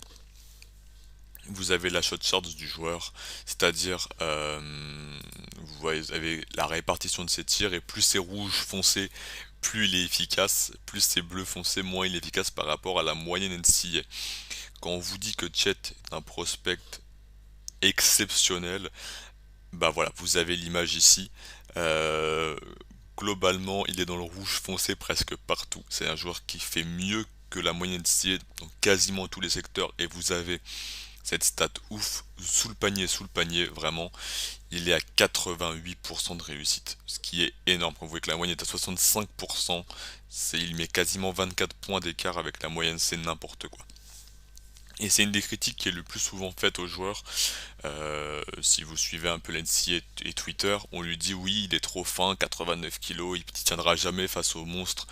Vous avez la shot charts du joueur, c'est-à-dire vous avez la répartition de ses tirs et plus c'est rouge foncé, plus il est efficace, plus c'est bleu foncé, moins il est efficace par rapport à la moyenne NCAA. Quand on vous dit que Chet est un prospect exceptionnel, bah voilà, vous avez l'image ici. Euh, Globalement, il est dans le rouge foncé presque partout. C'est un joueur qui fait mieux que la moyenne NCAA dans quasiment tous les secteurs et vous avez cette stat ouf, sous le panier, vraiment, il est à 88% de réussite, ce qui est énorme. Quand vous voyez que la moyenne est à 65%, il met quasiment 24 points d'écart avec la moyenne, c'est n'importe quoi. Et c'est une des critiques qui est le plus souvent faite aux joueurs. Si vous suivez un peu l'NCA et Twitter, on lui dit oui, il est trop fin, 89 kilos, il ne tiendra jamais face aux monstres.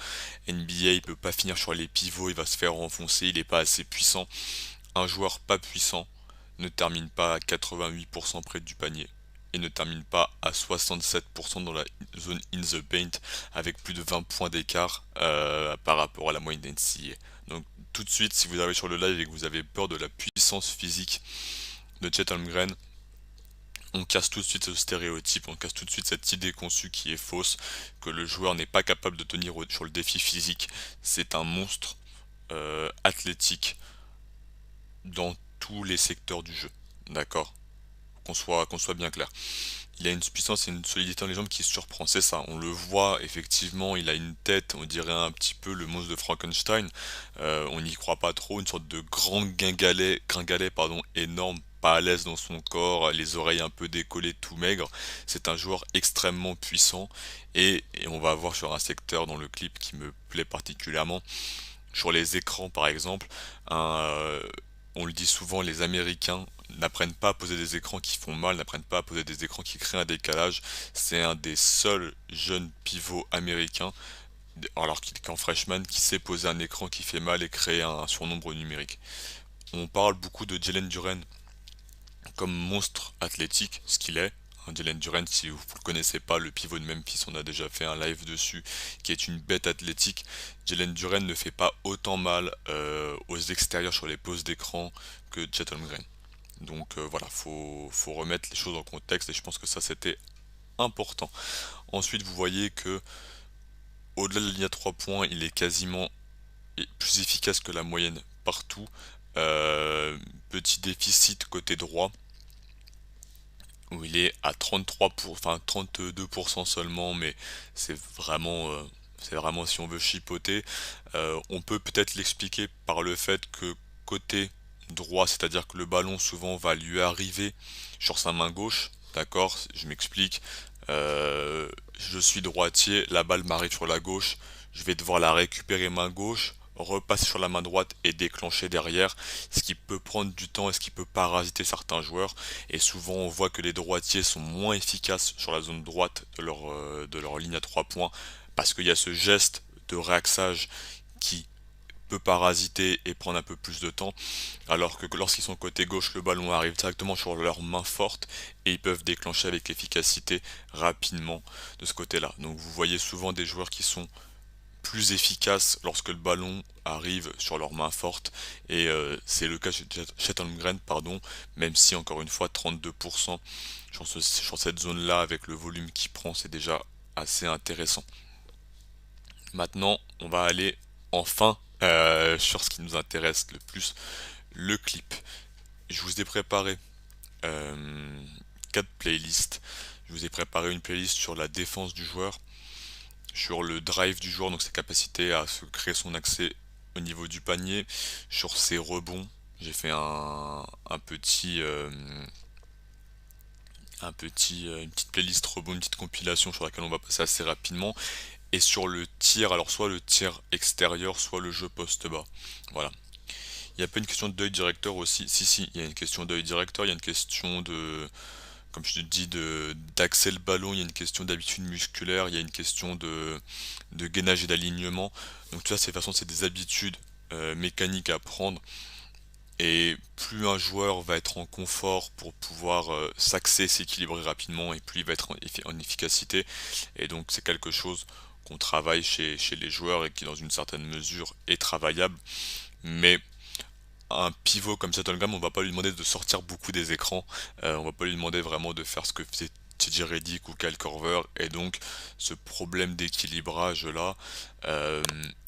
NBA, il peut pas finir sur les pivots, il va se faire enfoncer, il n'est pas assez puissant. Un joueur pas puissant ne termine pas à 88% près du panier et ne termine pas à 67% dans la zone in the paint avec plus de 20 points d'écart par rapport à la moyenne d'NCAA. Donc tout de suite, si vous arrivez sur le live et que vous avez peur de la puissance physique de Chet Holmgren, on casse tout de suite ce stéréotype, on casse tout de suite cette idée conçue qui est fausse, que le joueur n'est pas capable de tenir sur le défi physique. C'est un monstre athlétique dans tous les secteurs du jeu. D'accord? Qu'on soit bien clair. Il a une puissance et une solidité dans les jambes qui surprend, c'est ça. On le voit, effectivement, il a une tête, on dirait un petit peu le monstre de Frankenstein. On n'y croit pas trop, une sorte de grand gringalet, pardon, énorme, pas à l'aise dans son corps, les oreilles un peu décollées, tout maigre. C'est un joueur extrêmement puissant et on va voir sur un secteur dans le clip qui me plaît particulièrement. Sur les écrans, par exemple, un, on le dit souvent, les Américains n'apprennent pas à poser des écrans qui font mal, n'apprennent pas à poser des écrans qui créent un décalage. C'est un des seuls jeunes pivots américains, alors qu'il est qu'en freshman, qui sait poser un écran qui fait mal et créer un surnombre numérique. On parle beaucoup de Jalen Duren comme monstre athlétique, ce qu'il est. Jalen Duren, si vous ne le connaissez pas, le pivot de Memphis, on a déjà fait un live dessus, qui est une bête athlétique. Jalen Duren ne fait pas autant mal aux extérieurs sur les poses d'écran que Chet Holmgren. Donc voilà, faut remettre les choses en contexte et je pense que ça c'était important. Ensuite, vous voyez que au-delà de la ligne à 3 points, il est quasiment plus efficace que la moyenne partout. Petit déficit côté droit où il est à 32% seulement, mais c'est vraiment, c'est vraiment si on veut chipoter. On peut peut-être l'expliquer par le fait que côté droit, c'est-à-dire que le ballon souvent va lui arriver sur sa main gauche, d'accord? Je m'explique. Je suis droitier, la balle m'arrive sur la gauche, je vais devoir la récupérer main gauche, repasser sur la main droite et déclencher derrière, ce qui peut prendre du temps et ce qui peut parasiter certains joueurs. Et souvent on voit que les droitiers sont moins efficaces sur la zone droite de leur ligne à 3 points parce qu'il y a ce geste de réaxage qui peut parasiter et prendre un peu plus de temps, alors que lorsqu'ils sont côté gauche, le ballon arrive directement sur leur main forte et ils peuvent déclencher avec efficacité rapidement de ce côté-là. Donc vous voyez souvent des joueurs qui sont plus efficaces lorsque le ballon arrive sur leurs mains fortes et c'est le cas chez Chet Holmgren, pardon, même si encore une fois 32% sur cette zone-là avec le volume qu'il prend, c'est déjà assez intéressant. Maintenant, on va aller enfin sur ce qui nous intéresse le plus, le clip. Je vous ai préparé euh, 4 playlists. Je vous ai préparé une playlist sur la défense du joueur, sur le drive du joueur, donc sa capacité à se créer son accès au niveau du panier, sur ses rebonds. J'ai fait une petite playlist rebond, une petite compilation sur laquelle on va passer assez rapidement. Et sur le tir, alors soit le tir extérieur, soit le jeu poste bas. Voilà. Il n'y a pas une question d'œil directeur aussi. Si, il y a une question d'œil directeur, il y a une question de, comme je te dis, d'axer le ballon, il y a une question d'habitude musculaire, il y a une question de gainage et d'alignement. Donc tout ça, c'est des habitudes mécaniques à prendre. Et plus un joueur va être en confort pour pouvoir s'axer, s'équilibrer rapidement, et plus il va être en efficacité. Et donc c'est quelque chose qu'on travaille chez les joueurs et qui dans une certaine mesure est travaillable. Mais un pivot comme Chattelgam, on va pas lui demander de sortir beaucoup des écrans, on va pas lui demander vraiment de faire ce que faisait TJ Redick ou Kyle Korver, et donc ce problème d'équilibrage là, euh,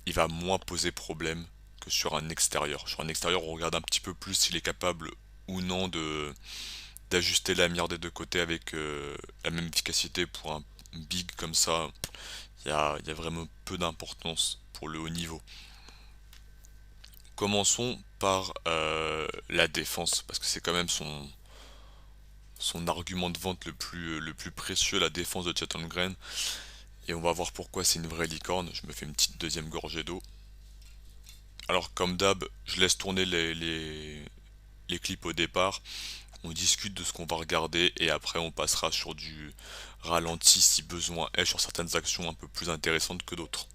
il va moins poser problème que sur un extérieur. Sur un extérieur, on regarde un petit peu plus s'il est capable ou non de d'ajuster la mire des deux côtés avec la même efficacité. Pour un big comme ça, il y a vraiment peu d'importance pour le haut niveau. Commençons par la défense, parce que c'est quand même son argument de vente le plus précieux, la défense de Chet Holmgren. Et on va voir pourquoi c'est une vraie licorne. Je me fais une petite deuxième gorgée d'eau. Alors comme d'hab, je laisse tourner les clips au départ. On discute de ce qu'on va regarder et après on passera sur du ralenti si besoin est, sur certaines actions un peu plus intéressantes que d'autres.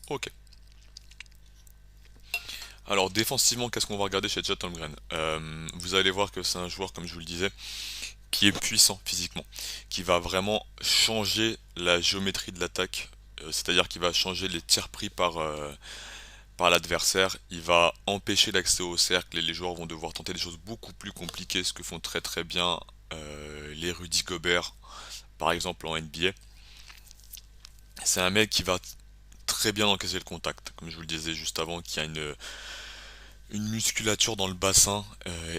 Ok. Alors défensivement, qu'est-ce qu'on va regarder chez Chet Holmgren? Vous allez voir que c'est un joueur, comme je vous le disais, qui est puissant physiquement, qui va vraiment changer la géométrie de l'attaque, c'est-à-dire qu'il va changer les tirs pris par l'adversaire, il va empêcher l'accès au cercle et les joueurs vont devoir tenter des choses beaucoup plus compliquées, ce que font très très bien les Rudy Gobert, par exemple en NBA. C'est un mec qui va très bien encaisser le contact, comme je vous le disais juste avant, qui a une musculature dans le bassin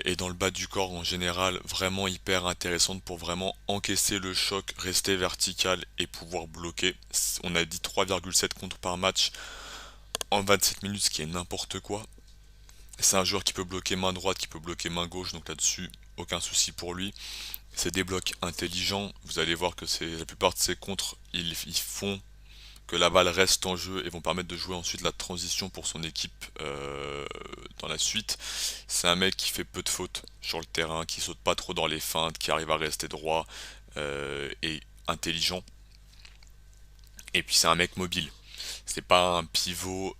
et dans le bas du corps en général vraiment hyper intéressante pour vraiment encaisser le choc, rester vertical et pouvoir bloquer. On a dit 3,7 contre par match en 27 minutes, ce qui est n'importe quoi. C'est un joueur qui peut bloquer main droite, qui peut bloquer main gauche, donc là-dessus, aucun souci pour lui. C'est des blocs intelligents. Vous allez voir que la plupart de ses contres, ils font que la balle reste en jeu et vont permettre de jouer ensuite la transition pour son équipe dans la suite. C'est un mec qui fait peu de fautes sur le terrain, qui saute pas trop dans les feintes, qui arrive à rester droit et intelligent. Et puis c'est un mec mobile. C'est pas un pivot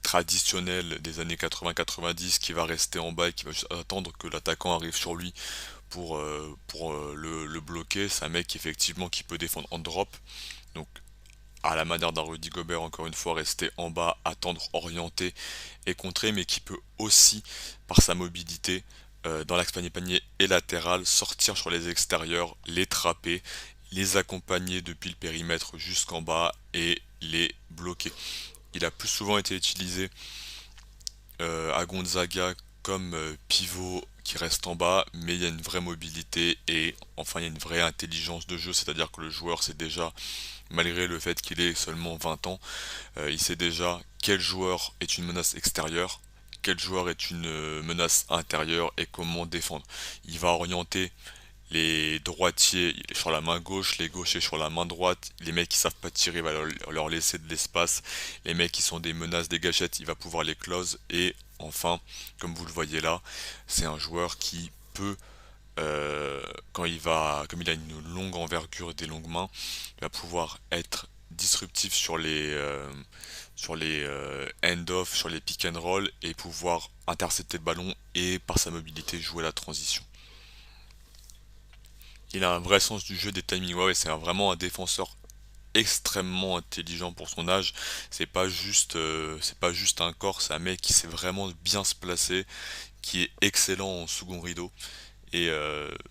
traditionnel des années 80-90 qui va rester en bas et qui va juste attendre que l'attaquant arrive sur lui pour le bloquer. C'est un mec effectivement qui peut défendre en drop. Donc à la manière d'un Rudy Gobert, encore une fois, rester en bas, attendre, orienter et contrer, mais qui peut aussi, par sa mobilité, dans l'axe panier-panier et latéral, sortir sur les extérieurs, les trapper, les accompagner depuis le périmètre jusqu'en bas et les bloquer. Il a plus souvent été utilisé à Gonzaga comme pivot qui reste en bas, mais il y a une vraie mobilité et enfin il y a une vraie intelligence de jeu, c'est-à-dire que le joueur sait déjà, malgré le fait qu'il ait seulement 20 ans, il sait déjà quel joueur est une menace extérieure, quel joueur est une menace intérieure et comment défendre. Il va orienter les droitiers sur la main gauche, les gauchers sur la main droite, les mecs qui savent pas tirer, il va leur laisser de l'espace, les mecs qui sont des menaces, des gâchettes, il va pouvoir les close, et enfin, comme vous le voyez là, c'est un joueur qui peut, comme il a une longue envergure et des longues mains, il va pouvoir être disruptif sur les end-off, sur les pick and roll et pouvoir intercepter le ballon et par sa mobilité jouer la transition. Il a un vrai sens du jeu, des timings. Ouais, ouais, vraiment un défenseur extrêmement intelligent pour son âge. C'est pas juste un corps, c'est un mec qui sait vraiment bien se placer, qui est excellent en second rideau. Et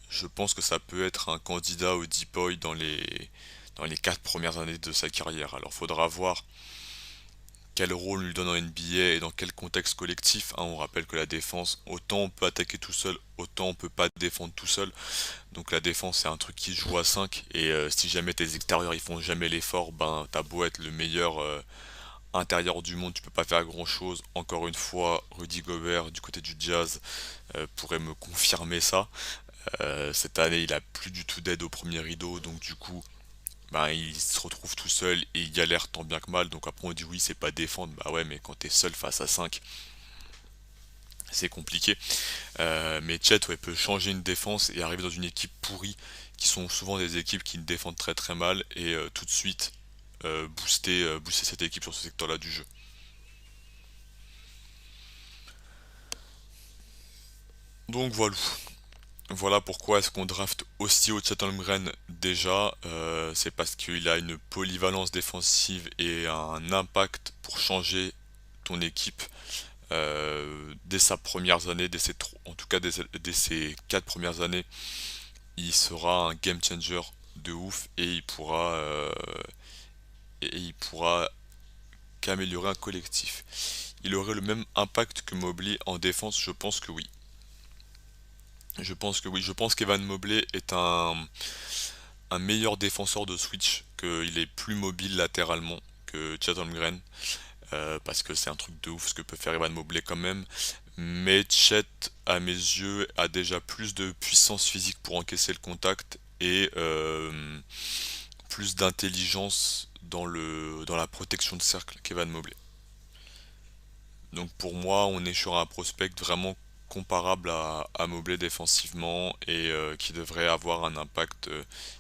je pense que ça peut être un candidat au Deep Boy dans les 4 premières années de sa carrière. Alors faudra voir quel rôle on lui donne en NBA et dans quel contexte collectif, hein. On rappelle que la défense, autant on peut attaquer tout seul, autant on peut pas défendre tout seul. Donc la défense c'est un truc qui se joue à 5 et si jamais tes extérieurs ils font jamais l'effort, ben t'as beau être le meilleur intérieur du monde, tu peux pas faire grand chose. Encore une fois, Rudy Gobert du côté du Jazz pourrait me confirmer ça. Cette année il a plus du tout d'aide au premier rideau, donc du coup ben, il se retrouve tout seul et il galère tant bien que mal. Donc après on dit oui c'est pas défendre, bah ouais mais quand t'es seul face à 5 c'est compliqué. Mais Chet ouais, peut changer une défense et arriver dans une équipe pourrie, qui sont souvent des équipes qui ne défendent très très mal, et tout de suite booster cette équipe sur ce secteur-là du jeu. Donc voilà. Voilà pourquoi est-ce qu'on draft aussi au Chet Holmgren déjà. C'est parce qu'il a une polyvalence défensive et un impact pour changer ton équipe dès sa première année, en tout cas dès ses 4 premières années. Il sera un game changer de ouf et il pourra qu'améliorer un collectif. Il aurait le même impact que Mobley en défense, je pense que oui. Je pense que oui, je pense qu'Evan Mobley est un meilleur défenseur de switch, qu'il est plus mobile latéralement que Chet Holmgren, parce que c'est un truc de ouf ce que peut faire Evan Mobley quand même. Mais Chet, à mes yeux, a déjà plus de puissance physique pour encaisser le contact et plus d'intelligence dans la protection de cercle qu'Evan Mobley. Donc pour moi, on est sur un prospect vraiment comparable à Mobley défensivement et qui devrait avoir un impact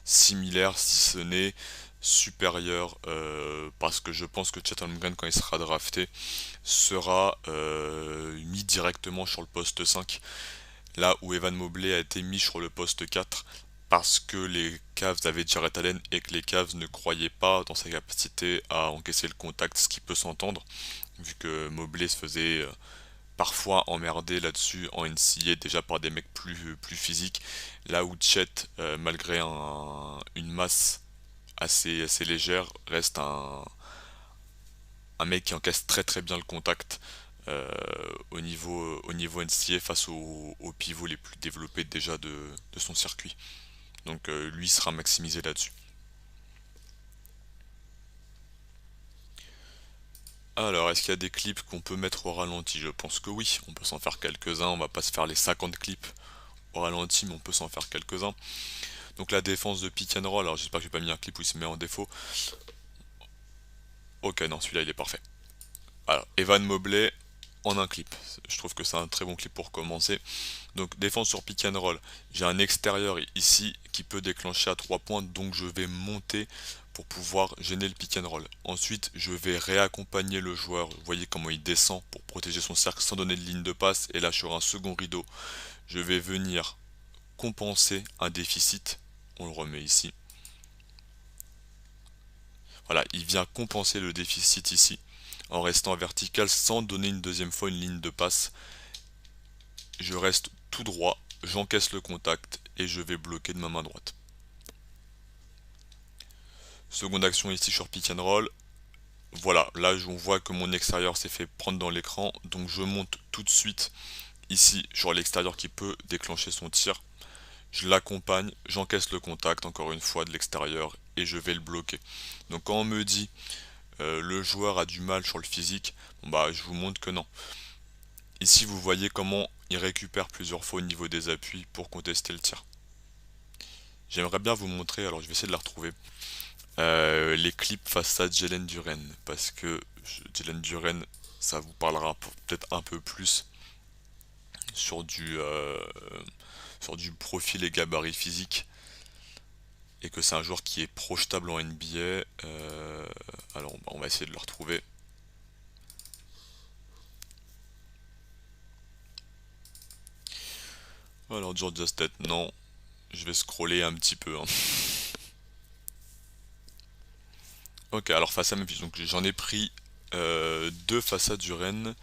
similaire, si ce n'est supérieur, parce que je pense que Chet Holmgren, quand il sera drafté, sera mis directement sur le poste 5, là où Evan Mobley a été mis sur le poste 4 parce que les Cavs avaient Jarrett Allen et que les Cavs ne croyaient pas dans sa capacité à encaisser le contact, ce qui peut s'entendre, vu que Mobley se faisait parfois emmerder là-dessus en NCAA déjà par des mecs plus physiques, là où Chet, malgré une masse assez légère, reste un mec qui encaisse très très bien le contact euh, au niveau NCAA face aux pivots les plus développés déjà de son circuit. Donc lui sera maximisé là-dessus. Alors, est-ce qu'il y a des clips qu'on peut mettre au ralenti? Je pense que oui, on peut s'en faire quelques-uns, on va pas se faire les 50 clips au ralenti, mais on peut s'en faire quelques-uns. Donc la défense de pick and roll, alors j'espère que j'ai pas mis un clip où il se met en défaut. Ok, non, celui-là il est parfait. Alors, Evan Mobley en un clip. Je trouve que c'est un très bon clip pour commencer. Donc défense sur pick and roll. J'ai un extérieur ici qui peut déclencher à 3 points, donc je vais monter pour pouvoir gêner le pick and roll. Ensuite, je vais réaccompagner le joueur. Vous voyez comment il descend pour protéger son cercle sans donner de ligne de passe. Et là, sur un second rideau, je vais venir compenser un déficit. On le remet ici. Voilà, il vient compenser le déficit ici en restant vertical sans donner une deuxième fois une ligne de passe. Je reste tout droit, j'encaisse le contact et je vais bloquer de ma main droite. Seconde action ici sur pick and roll. Voilà, là on voit que mon extérieur s'est fait prendre dans l'écran, donc je monte tout de suite ici sur l'extérieur qui peut déclencher son tir. Je l'accompagne, j'encaisse le contact encore une fois de l'extérieur et je vais le bloquer. Donc quand on me dit le joueur a du mal sur le physique, bon bah je vous montre que non. Ici vous voyez comment il récupère plusieurs fois au niveau des appuis pour contester le tir. J'aimerais bien vous montrer, alors je vais essayer de la retrouver, les clips face à Jalen Duren, parce que Jalen Duren, ça vous parlera peut-être un peu plus sur sur du profil et gabarit physique, et que c'est un joueur qui est projetable en NBA. Alors on va essayer de le retrouver. Alors Georgia State, non. Je vais scroller un petit peu, hein. Ok, alors face à Memphis, donc j'en ai pris deux face à Duren,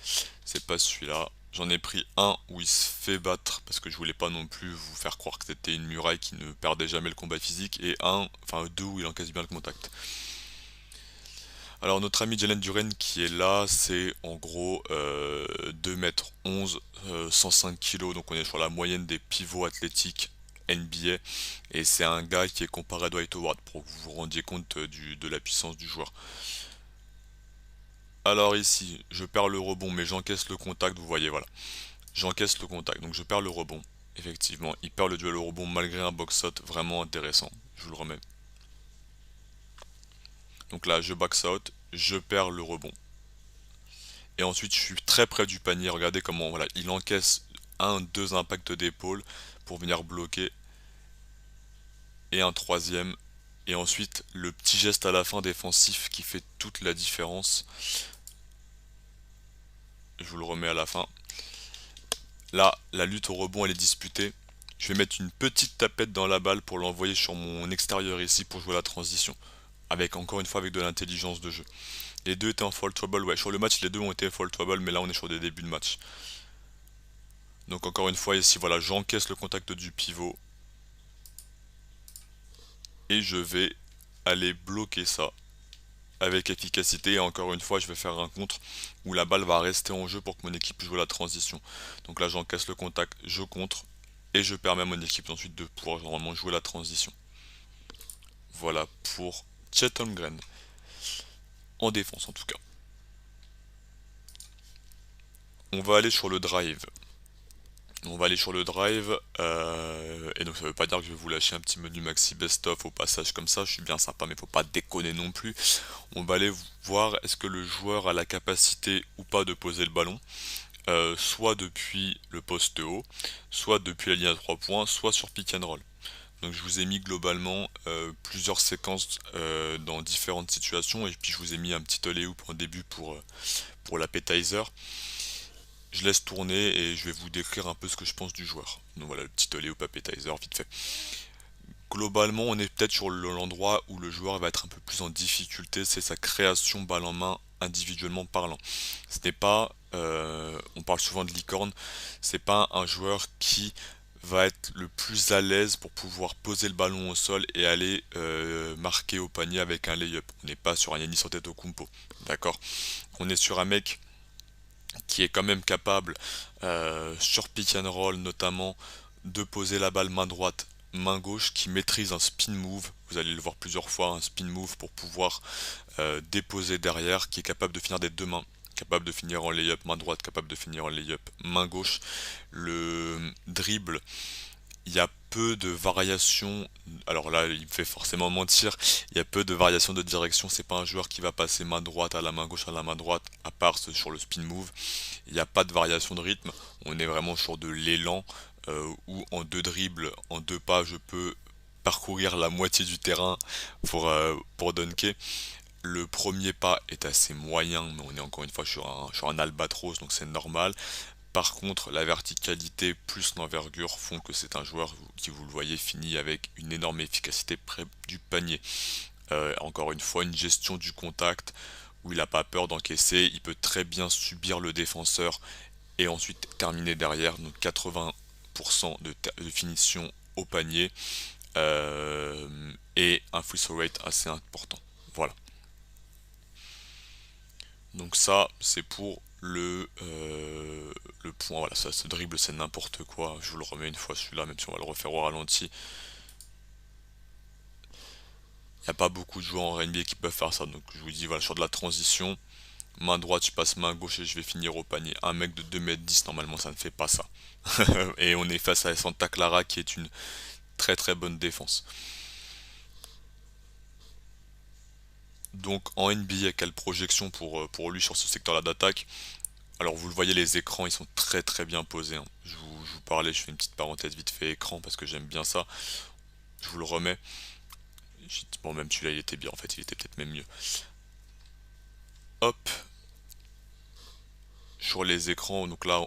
c'est pas celui-là. J'en ai pris un où il se fait battre parce que je voulais pas non plus vous faire croire que c'était une muraille qui ne perdait jamais le combat physique, et enfin deux où il encaisse bien le contact. Alors notre ami Jalen Duren qui est là, c'est en gros 2 m 11, 105 kg, donc on est sur la moyenne des pivots athlétiques NBA, et c'est un gars qui est comparé à Dwight Howard pour que vous vous rendiez compte de la puissance du joueur. Alors ici, je perds le rebond, mais j'encaisse le contact, vous voyez, voilà. J'encaisse le contact, donc je perds le rebond. Effectivement, il perd le duel au rebond malgré un box-out vraiment intéressant. Je vous le remets. Donc là, je box-out, je perds le rebond. Et ensuite, je suis très près du panier. Regardez comment, voilà, il encaisse un, deux impacts d'épaule pour venir bloquer. Et un troisième. Et ensuite, le petit geste à la fin défensif qui fait toute la différence. Je vous le remets à la fin. Là, la lutte au rebond, elle est disputée. Je vais mettre une petite tapette dans la balle pour l'envoyer sur mon extérieur ici pour jouer la transition. Avec, encore une fois, avec de l'intelligence de jeu. Les deux étaient en fall trouble, ouais, sur le match, les deux ont été en fall trouble, mais là, on est sur des débuts de match. Donc, encore une fois, ici, voilà, j'encaisse le contact du pivot. Et je vais aller bloquer ça avec efficacité. Et encore une fois, je vais faire un contre où la balle va rester en jeu pour que mon équipe joue la transition. Donc là, j'encaisse le contact, je contre, et je permets à mon équipe ensuite de pouvoir normalement jouer la transition. Voilà pour Chet Holmgren, en défense en tout cas. On va aller sur le drive. Et donc ça veut pas dire que je vais vous lâcher un petit menu maxi best-of au passage comme ça, je suis bien sympa mais faut pas déconner non plus. On va aller voir est-ce que le joueur a la capacité ou pas de poser le ballon, soit depuis le poste haut, soit depuis la ligne à 3 points, soit sur pick and roll. Donc je vous ai mis globalement plusieurs séquences dans différentes situations, et puis je vous ai mis un petit alley-oop en début pour l'appetizer. Je laisse tourner et je vais vous décrire un peu ce que je pense du joueur. Donc voilà, le petit alley-oop appetizer vite fait. Globalement, on est peut-être sur l'endroit où le joueur va être un peu plus en difficulté, c'est sa création balle en main individuellement parlant. Ce n'est pas, on parle souvent de licorne, c'est pas un joueur qui va être le plus à l'aise pour pouvoir poser le ballon au sol et aller marquer au panier avec un lay-up. On n'est pas sur un Giannis Antetokounmpo, d'accord? On est sur un mec qui est quand même capable, sur pick and roll notamment, de poser la balle main droite, main gauche, qui maîtrise un spin move, vous allez le voir plusieurs fois, un spin move pour pouvoir déposer derrière, qui est capable de finir des deux mains, capable de finir en lay-up main droite, capable de finir en lay-up main gauche. Le dribble, il y a peu de variations, alors là il me fait forcément mentir, il y a peu de variations de direction, c'est pas un joueur qui va passer main droite à la main gauche à la main droite, à part sur le spin move, il n'y a pas de variation de rythme, on est vraiment sur de l'élan, où en deux dribbles, en deux pas, je peux parcourir la moitié du terrain pour dunker. Le premier pas est assez moyen, mais on est encore une fois sur un albatros, donc c'est normal. Par contre, la verticalité plus l'envergure font que c'est un joueur qui, vous le voyez, finit avec une énorme efficacité près du panier. Encore une fois, une gestion du contact où il n'a pas peur d'encaisser, il peut très bien subir le défenseur et ensuite terminer derrière. Donc 80% de finition au panier, et un free throw rate assez important. Voilà. Donc ça, c'est pour le point. Voilà, ça, ce dribble, c'est n'importe quoi. Je vous le remets une fois celui-là, même si on va le refaire au ralenti. Il n'y a pas beaucoup de joueurs en NBA qui peuvent faire ça. Donc je vous dis, voilà, sur de la transition, main droite, je passe main gauche et je vais finir au panier. Un mec de 2 m 10, normalement, ça ne fait pas ça. Et on est face à Santa Clara qui est une très très bonne défense. Donc en NBA, quelle projection pour lui sur ce secteur-là d'attaque? Alors vous le voyez, les écrans ils sont très très bien posés, hein. Je vous parlais, je fais une petite parenthèse vite fait écran parce que j'aime bien ça. Je vous le remets. Bon, même celui-là il était bien en fait, il était peut-être même mieux. Hop, sur les écrans, donc là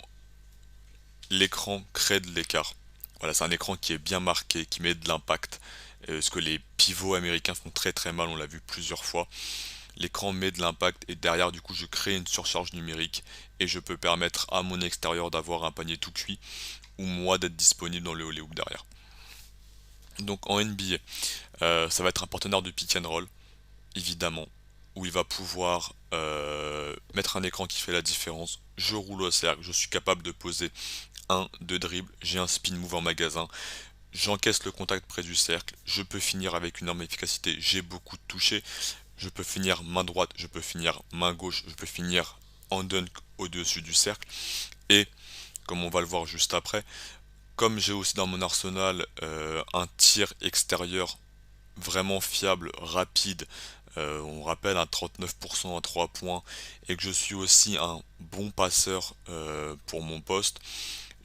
l'écran crée de l'écart. Voilà, c'est un écran qui est bien marqué, qui met de l'impact. Ce que les pivots américains font très très mal, on l'a vu plusieurs fois. L'écran met de l'impact et derrière du coup je crée une surcharge numérique et je peux permettre à mon extérieur d'avoir un panier tout cuit ou moi d'être disponible dans le hook derrière. Donc en NBA, ça va être un partenaire de pick and roll, évidemment, où il va pouvoir mettre un écran qui fait la différence. Je roule au cercle, je suis capable de poser un, deux dribbles, j'ai un spin move en magasin, j'encaisse le contact près du cercle, je peux finir avec une énorme efficacité, j'ai beaucoup de toucher, je peux finir main droite, je peux finir main gauche, je peux finir en dunk au-dessus du cercle, et comme on va le voir juste après, comme j'ai aussi dans mon arsenal un tir extérieur vraiment fiable, rapide, on rappelle un 39% à 3 points, et que je suis aussi un bon passeur pour mon poste,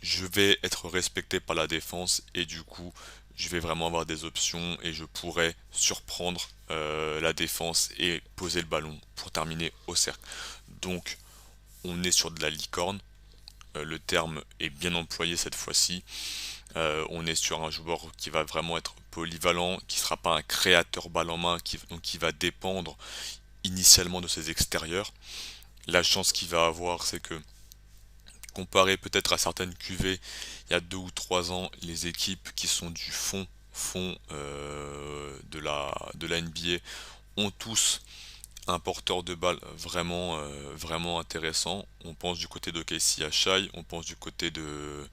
je vais être respecté par la défense et du coup je vais vraiment avoir des options et je pourrais surprendre la défense et poser le ballon pour terminer au cercle. Donc on est sur de la licorne, le terme est bien employé cette fois-ci. On est sur un joueur qui va vraiment être polyvalent, qui ne sera pas un créateur balle en main, donc qui va dépendre initialement de ses extérieurs. La chance qu'il va avoir, c'est que comparé peut-être à certaines QV il y a 2 ou 3 ans, les équipes qui sont du fond de la NBA ont tous un porteur de balle vraiment intéressant. On pense du côté de Casey à Shai, on pense du côté de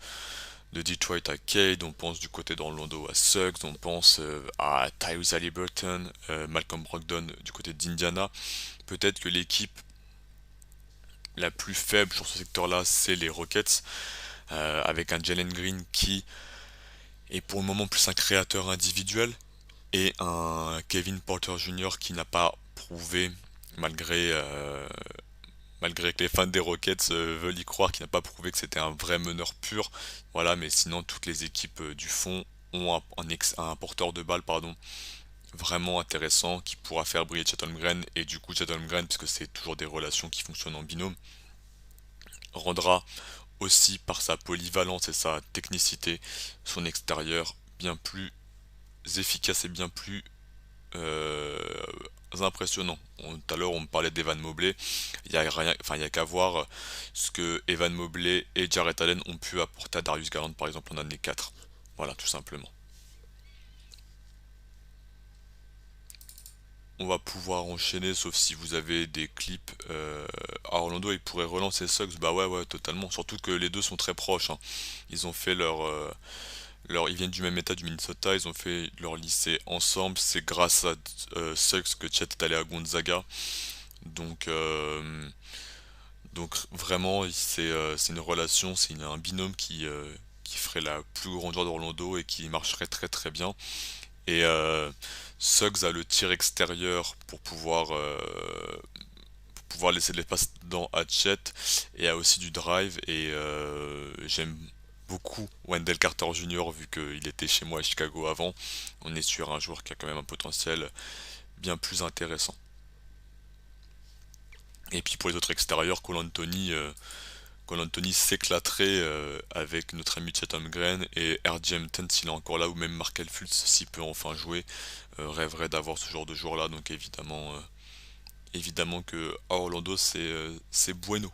Detroit à Cade, on pense du côté d'Orlando à Suggs, on pense à Tyrese Haliburton, Malcolm Brogdon du côté d'Indiana. Peut-être que l'équipe la plus faible sur ce secteur-là, c'est les Rockets, avec un Jalen Green qui est pour le moment plus un créateur individuel, et un Kevin Porter Jr. qui n'a pas prouvé, malgré, malgré que les fans des Rockets veulent y croire, qui n'a pas prouvé que c'était un vrai meneur pur. Voilà, mais sinon toutes les équipes du fond ont un porteur de balle, pardon, vraiment intéressant qui pourra faire briller Chet Holmgren, et du coup Chet Holmgren, puisque c'est toujours des relations qui fonctionnent en binôme, rendra aussi par sa polyvalence et sa technicité son extérieur bien plus efficace et bien plus euh, impressionnant. Tout à l'heure on me parlait d'Evan Mobley, il y a rien, enfin il y a qu'à voir ce que Evan Mobley et Jarrett Allen ont pu apporter à Darius Garland par exemple en année 4. Voilà, tout simplement. On va pouvoir enchaîner, sauf si vous avez des clips à Orlando. Ils pourraient relancer Suggs, bah ouais, totalement, surtout que les deux sont très proches, hein. Ils ont fait ils viennent du même état du Minnesota, ils ont fait leur lycée ensemble. C'est grâce à Suggs que Chet est allé à Gonzaga. Donc, donc vraiment, c'est une relation, un binôme qui ferait la plus grande joie d'Orlando et qui marcherait très très bien. Et Suggs a le tir extérieur pour pouvoir laisser de l'espace dans Hatchet, et a aussi du drive. Et j'aime beaucoup Wendell Carter Jr. vu qu'il était chez moi à Chicago avant. On est sur un joueur qui a quand même un potentiel bien plus intéressant. Et puis pour les autres extérieurs, Cole Anthony s'éclaterait avec notre ami Chet Holmgren, et RJ Hampton s'il est encore là, ou même Markel Fultz s'il peut enfin jouer, rêverait d'avoir ce genre de joueur là. Donc évidemment que à Orlando c'est bueno.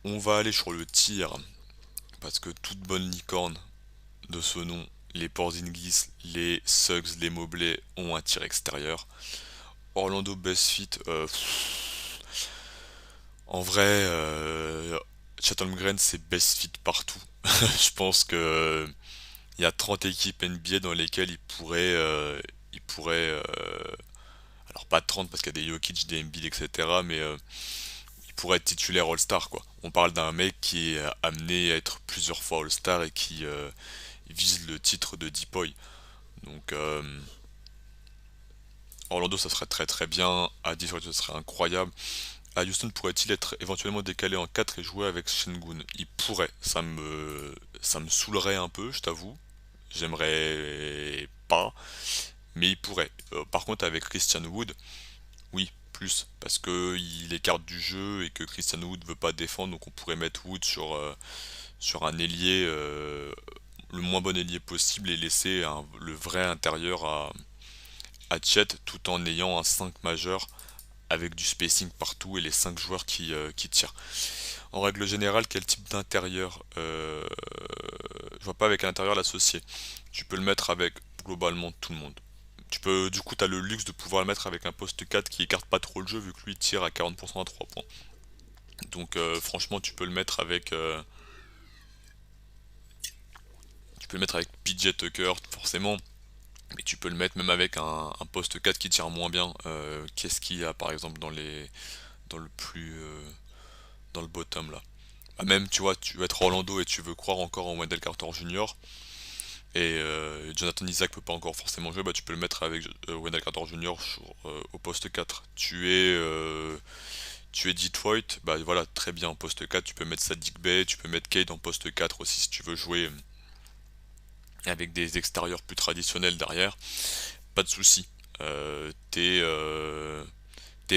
On va aller sur le tir, parce que toute bonne licorne de ce nom, les Porzingis, les Suggs, les Mobley ont un tir extérieur. Orlando best fit, en vrai, Chet Holmgren c'est best fit partout. Je pense que il y a 30 équipes NBA dans lesquelles alors pas 30 parce qu'il y a des Jokic, des Embiid, etc., mais il pourrait être titulaire All-Star, quoi. On parle d'un mec qui est amené à être plusieurs fois All-Star et qui vise le titre de Depoy. Donc Orlando ça serait très très bien, à Detroit ça serait incroyable. À Houston pourrait-il être éventuellement décalé en 4 et jouer avec Sengun? Il pourrait, ça me saoulerait un peu, je t'avoue. J'aimerais pas, mais il pourrait. Par contre avec Christian Wood, oui, plus, parce que il écarte du jeu et que Christian Wood veut pas défendre, donc on pourrait mettre Wood sur un ailier, le moins bon ailier possible, et laisser le vrai intérieur à Chet, tout en ayant un 5 majeur avec du spacing partout et les 5 joueurs qui tirent. En règle générale, quel type d'intérieur, je vois pas avec un intérieur l'associer. Tu peux le mettre avec globalement tout le monde. Du coup, tu as le luxe de pouvoir le mettre avec un poste 4 qui écarte pas trop le jeu, vu que lui tire à 40% à 3 points. Donc franchement, tu peux le mettre avec PJ Tucker forcément, mais tu peux le mettre même avec un poste 4 qui tire moins bien. Qu'est-ce qu'il y a par exemple dans le plus dans le bottom là. Bah, même tu vois, tu veux être Orlando et tu veux croire encore en Wendell Carter Jr. et Jonathan Isaac peut pas encore forcément jouer, bah tu peux le mettre avec Wendell Carter Jr. Au poste 4. Tu es Detroit, bah voilà, très bien, en poste 4, tu peux mettre Saddiq Bey, tu peux mettre Cade en poste 4 aussi si tu veux jouer avec des extérieurs plus traditionnels derrière, pas de souci. T'es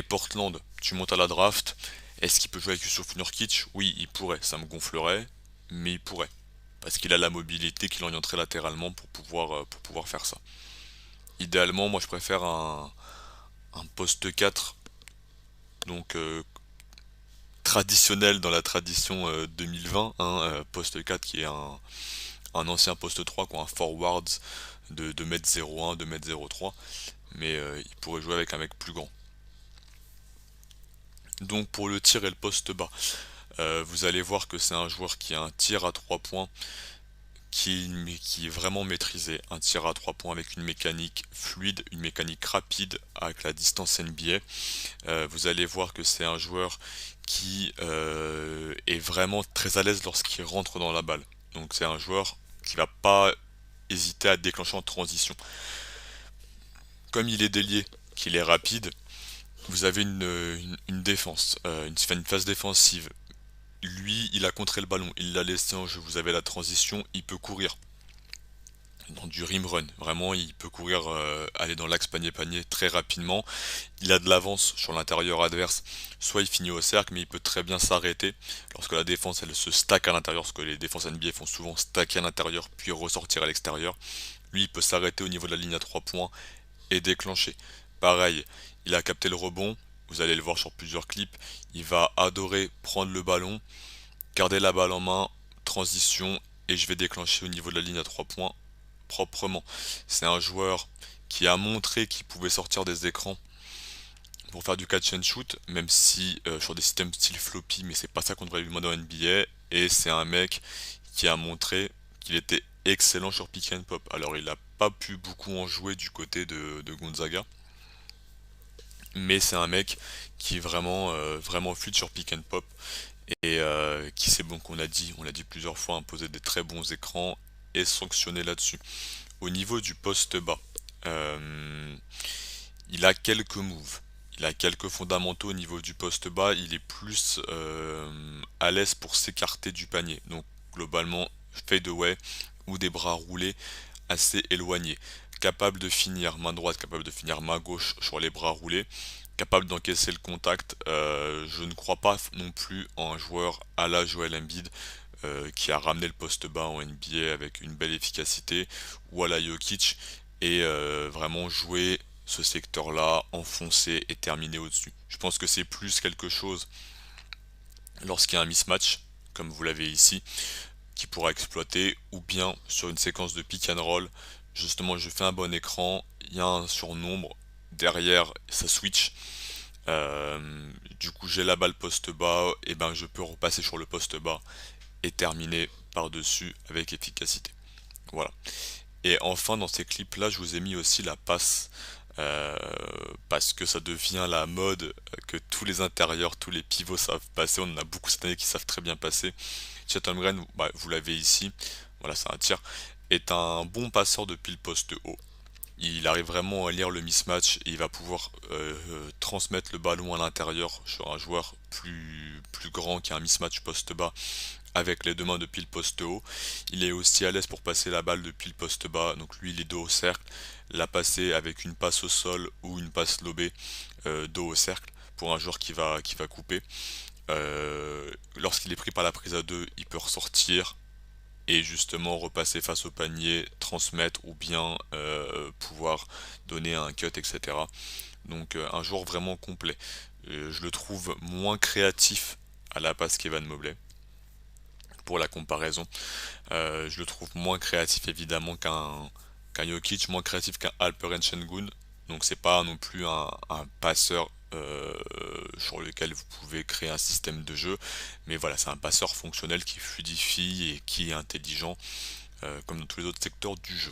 Portland, tu montes à la draft, est-ce qu'il peut jouer avec Yusuf Nurkic? Oui, il pourrait, ça me gonflerait, mais il pourrait. Parce qu'il a la mobilité qu'il orienterait latéralement pour pouvoir faire ça. Idéalement, moi je préfère un poste 4, donc traditionnel dans la tradition 2020, hein, poste 4 qui est un ancien poste 3, quoi, un forwards de 2m01, 2m03, mais il pourrait jouer avec un mec plus grand. Donc pour le tir et le poste bas, vous allez voir que c'est un joueur qui a un tir à 3 points qui est vraiment maîtrisé. Un tir à 3 points avec une mécanique fluide, une mécanique rapide avec la distance NBA. Vous allez voir que c'est un joueur qui est vraiment très à l'aise lorsqu'il rentre dans la balle. Donc c'est un joueur qui va pas hésiter à déclencher en transition. Comme il est délié, qu'il est rapide, vous avez une défense, une phase défensive. Lui, il a contré le ballon, il l'a laissé en jeu. Vous avez la transition, il peut courir dans du rim run. Vraiment, il peut courir, aller dans l'axe panier-panier très rapidement. Il a de l'avance sur l'intérieur adverse. Soit il finit au cercle, mais il peut très bien s'arrêter lorsque la défense elle se stack à l'intérieur, parce que les défenses NBA font souvent stacker à l'intérieur puis ressortir à l'extérieur. Lui, il peut s'arrêter au niveau de la ligne à 3 points et déclencher. Pareil, il a capté le rebond. Vous allez le voir sur plusieurs clips. Il va adorer prendre le ballon, garder la balle en main, transition, et je vais déclencher au niveau de la ligne à 3 points proprement. C'est un joueur qui a montré qu'il pouvait sortir des écrans pour faire du catch and shoot, même si sur des systèmes style floppy, mais c'est pas ça qu'on devrait lui demander en NBA. Et c'est un mec qui a montré qu'il était excellent sur pick and pop. Alors il a pas pu beaucoup en jouer du côté de Gonzaga, mais c'est un mec qui est vraiment fluide sur pick and pop et qui c'est bon on l'a dit plusieurs fois, imposer des très bons écrans et sanctionner là-dessus. Au niveau du poste bas, euh, il a quelques moves. Il a quelques fondamentaux au niveau du poste bas. Il est plus à l'aise pour s'écarter du panier. Donc globalement, fade away ou des bras roulés assez éloignés. Capable de finir main droite, capable de finir main gauche sur les bras roulés. Capable d'encaisser le contact. Je ne crois pas non plus en un joueur à la Joel Embiid qui a ramené le poste bas en NBA avec une belle efficacité, ou à la Jokic, et vraiment jouer ce secteur-là, enfoncer et terminer au-dessus. Je pense que c'est plus quelque chose lorsqu'il y a un mismatch, comme vous l'avez ici, qui pourra exploiter, ou bien sur une séquence de pick and roll, justement je fais un bon écran, il y a un surnombre, derrière ça switch, du coup j'ai la balle poste bas, et ben je peux repasser sur le poste bas et terminer par-dessus avec efficacité. Voilà. Et enfin, dans ces clips-là, je vous ai mis aussi la passe, euh, parce que ça devient la mode, que tous les intérieurs, tous les pivots savent passer. On en a beaucoup cette année qui savent très bien passer. Chet Holmgren, bah, vous l'avez ici, voilà, c'est un tir, est un bon passeur depuis le poste haut. Il arrive vraiment à lire le mismatch et il va pouvoir transmettre le ballon à l'intérieur sur un joueur plus grand qui a un mismatch poste bas avec les deux mains depuis le poste haut. Il est aussi à l'aise pour passer la balle depuis le poste bas, donc lui il est dos au cercle, la passer avec une passe au sol ou une passe lobée dos au cercle pour un joueur qui va couper. lorsqu'il est pris par la prise à 2, il peut ressortir et justement repasser face au panier, transmettre ou bien pouvoir donner un cut, etc. Donc un joueur vraiment complet. Je le trouve moins créatif à la passe qu'Evan Mobley. Pour la comparaison, je le trouve moins créatif évidemment qu'un Jokic, moins créatif qu'un Alperen Sengun. Donc c'est pas non plus un passeur sur lequel vous pouvez créer un système de jeu, mais voilà, c'est un passeur fonctionnel qui fluidifie et qui est intelligent, comme dans tous les autres secteurs du jeu.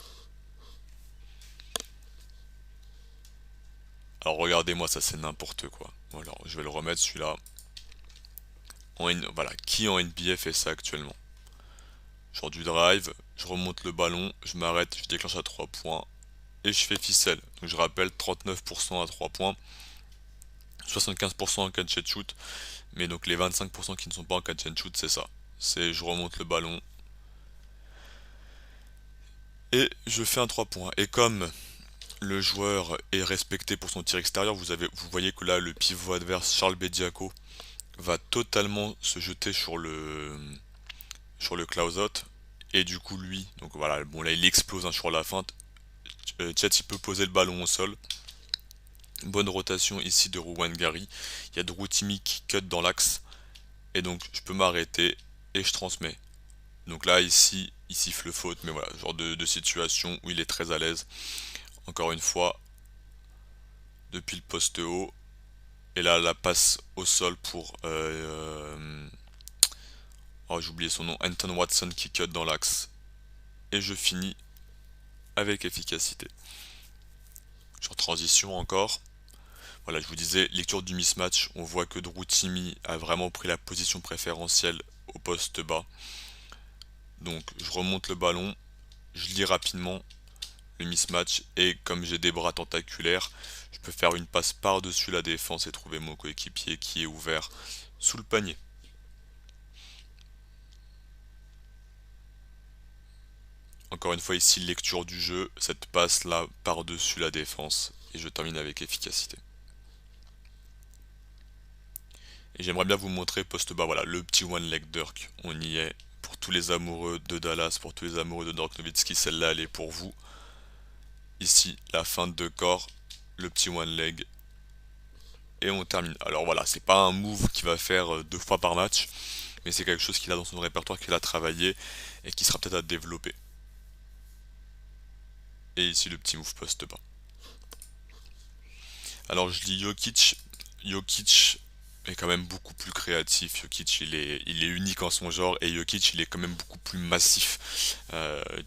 Alors regardez-moi, ça c'est n'importe quoi. Alors je vais le remettre celui-là. Voilà, qui en NBA fait ça actuellement? Genre du drive, je remonte le ballon, je m'arrête, je déclenche à 3 points et je fais ficelle. Donc je rappelle 39% à 3 points, 75% en catch and shoot, mais donc les 25% qui ne sont pas en catch and shoot, c'est ça. C'est je remonte le ballon et je fais un 3 points. Et comme le joueur est respecté pour son tir extérieur, vous voyez que là le pivot adverse Charles Bediako va totalement se jeter sur le close-out. Et du coup lui, donc voilà, bon là il explose sur la feinte. Chet il peut poser le ballon au sol. Bonne rotation ici de Rowan Gary. Il y a Drew Timmy qui cut dans l'axe. Et donc je peux m'arrêter et je transmets. Donc là ici, il siffle faute, mais voilà, genre de situation où il est très à l'aise. Encore une fois, depuis le poste haut. Et là la passe au sol pour oh j'ai oublié son nom, Anton Watson qui cut dans l'axe. Et je finis avec efficacité. Sur transition encore. Voilà, je vous disais, lecture du mismatch, on voit que Drew Timmy a vraiment pris la position préférentielle au poste bas. Donc je remonte le ballon, je lis rapidement le mismatch et comme j'ai des bras tentaculaires, je peux faire une passe par-dessus la défense et trouver mon coéquipier qui est ouvert sous le panier. Encore une fois ici, lecture du jeu, cette passe là par-dessus la défense et je termine avec efficacité. Et j'aimerais bien vous montrer poste bas, voilà, le petit one leg Dirk, on y est. Pour tous les amoureux de Dallas, pour tous les amoureux de Dirk Nowitzki, celle-là elle est pour vous. Ici, la feinte de corps, le petit one leg, et on termine. Alors voilà, c'est pas un move qui va faire 2 fois par match, mais c'est quelque chose qu'il a dans son répertoire, qu'il a travaillé, et qui sera peut-être à développer. Et ici le petit move poste bas. Alors je dis Jokic. Jokic est quand même beaucoup plus créatif. Jokic il est unique en son genre et Jokic il est quand même beaucoup plus massif.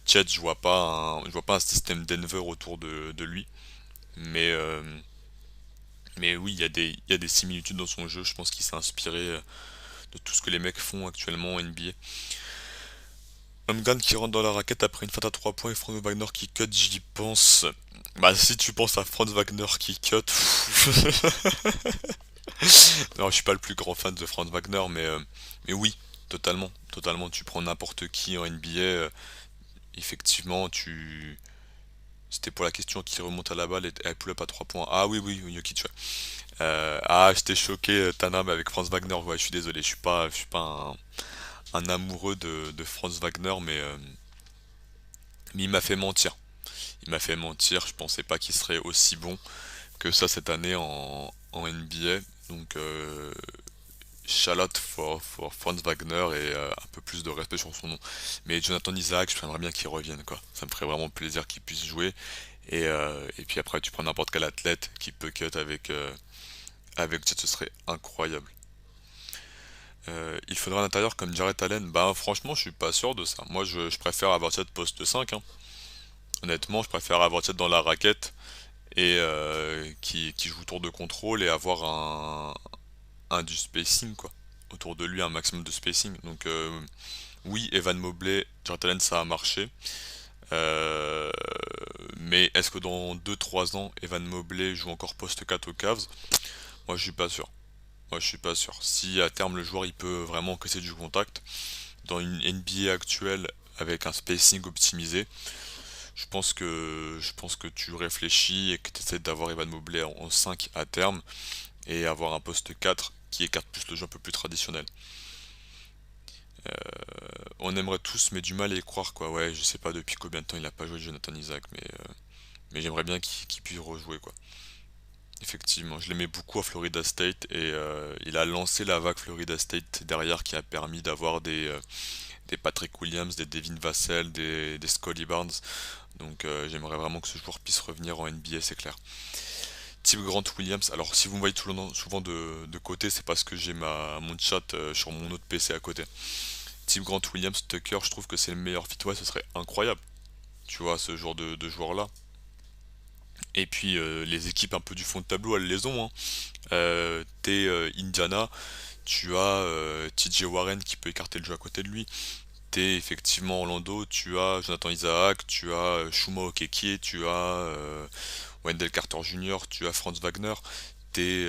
Chet je vois pas un système Denver autour de lui. Mais, euh, mais oui, il y a des similitudes dans son jeu. Je pense qu'il s'est inspiré de tout ce que les mecs font actuellement en NBA. Gun qui rentre dans la raquette après une feinte à 3 points et Franz Wagner qui cut, j'y pense. Bah si tu penses à Franz Wagner qui cut, non, je suis pas le plus grand fan de Franz Wagner, mais oui, totalement, totalement. Tu prends n'importe qui en NBA, effectivement, c'était pour la question qui remonte à la balle et pull-up à 3 points. Ah oui, oui, Jokic, ouais. J'étais choqué, Tanam, avec Franz Wagner. Ouais, je suis désolé, je suis pas un amoureux de Franz Wagner, mais il m'a fait mentir. Il m'a fait mentir, je pensais pas qu'il serait aussi bon que ça cette année en NBA. Donc, Charlotte for Franz Wagner et un peu plus de respect sur son nom. Mais Jonathan Isaac, j'aimerais bien qu'il revienne, quoi. Ça me ferait vraiment plaisir qu'il puisse jouer. Et puis après, tu prends n'importe quel athlète qui peut cut avec Jet, ce serait incroyable. Il faudra un intérieur comme Jarrett Allen. Bah franchement, je suis pas sûr de ça. Moi, je préfère avoir Jet poste 5, hein. Honnêtement, je préfère avoir Jet dans la raquette et qui joue tour de contrôle et avoir un du spacing, quoi. Autour de lui, un maximum de spacing. Donc oui, Evan Mobley, Jarrett Allen, ça a marché. Euh, mais est-ce que dans 2-3 ans, Evan Mobley joue encore poste 4 aux Cavs? Moi, je suis pas sûr. Moi, je suis pas sûr. Si à terme le joueur il peut vraiment casser du contact dans une NBA actuelle avec un spacing optimisé, je pense que tu réfléchis et que tu essaies d'avoir Evan Mobley en 5 à terme et avoir un poste 4 qui écarte plus le jeu un peu plus traditionnel. On aimerait tous, mais du mal à y croire, quoi. Ouais, je sais pas depuis combien de temps il a pas joué Jonathan Isaac, mais j'aimerais bien qu'il puisse rejouer, quoi. Effectivement, je l'aimais beaucoup à Florida State et il a lancé la vague Florida State derrière qui a permis d'avoir des Patrick Williams, des Devin Vassell, des Scotty Barnes. Donc j'aimerais vraiment que ce joueur puisse revenir en NBA, c'est clair. Type Grant Williams, alors si vous me voyez souvent de côté, c'est parce que j'ai mon chat sur mon autre PC à côté. Type Grant Williams, Tucker, je trouve que c'est le meilleur fit. Ouais, ce serait incroyable, tu vois, ce genre de joueur-là. Et puis les équipes un peu du fond de tableau, elles les ont, hein. T'es Indiana, tu as TJ Warren qui peut écarter le jeu à côté de lui. T'es effectivement Orlando, tu as Jonathan Isaac, tu as Chuma Okeke, tu as Wendell Carter Jr., tu as Franz Wagner. T'es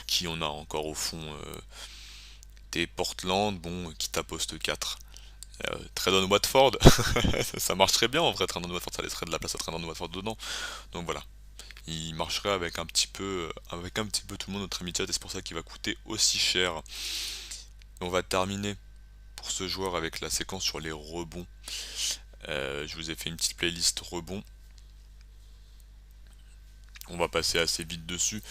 qui on a encore au fond T'es Portland, bon, qui t'a poste 4. Trendon Watford, ça marcherait bien en vrai, Trendon Watford, ça laisserait de la place à Trendon Watford dedans. Donc voilà, il marcherait avec un petit peu tout le monde notre ami chat et c'est pour ça qu'il va coûter aussi cher. Et on va terminer pour ce joueur avec la séquence sur les rebonds. Je vous ai fait une petite playlist rebonds. On va passer assez vite dessus.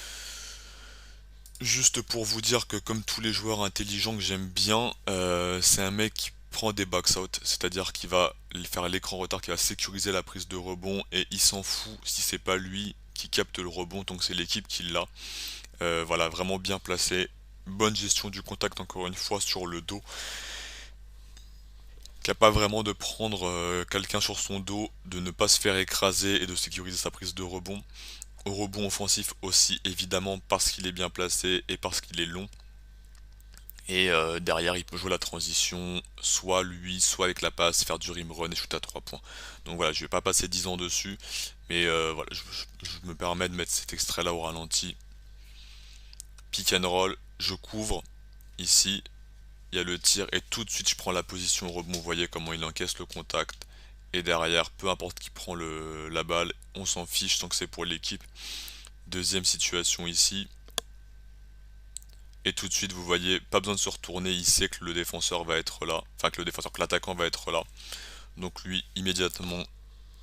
Juste pour vous dire que comme tous les joueurs intelligents que j'aime bien, c'est un mec qui prend des box out, c'est-à-dire qu'il va faire l'écran retard, qui va sécuriser la prise de rebond et il s'en fout si c'est pas lui qui capte le rebond, donc c'est l'équipe qui l'a. Voilà, vraiment bien placé, bonne gestion du contact encore une fois sur le dos, capable vraiment de prendre quelqu'un sur son dos, de ne pas se faire écraser et de sécuriser sa prise de rebond. Au rebond offensif aussi évidemment parce qu'il est bien placé et parce qu'il est long. Et derrière, il peut jouer la transition, soit lui, soit avec la passe, faire du rim run et shoot à 3 points. Donc voilà, je vais pas passer 10 ans dessus, mais voilà, je me permets de mettre cet extrait-là au ralenti. Pick and roll, je couvre. Ici, il y a le tir et tout de suite, je prends la position au rebond. Vous voyez comment il encaisse le contact. Et derrière, peu importe qui prend la balle, on s'en fiche tant que c'est pour l'équipe. Deuxième situation ici. Et tout de suite, vous voyez, pas besoin de se retourner, il sait que le défenseur va être là, enfin que l'attaquant va être là. Donc lui, immédiatement,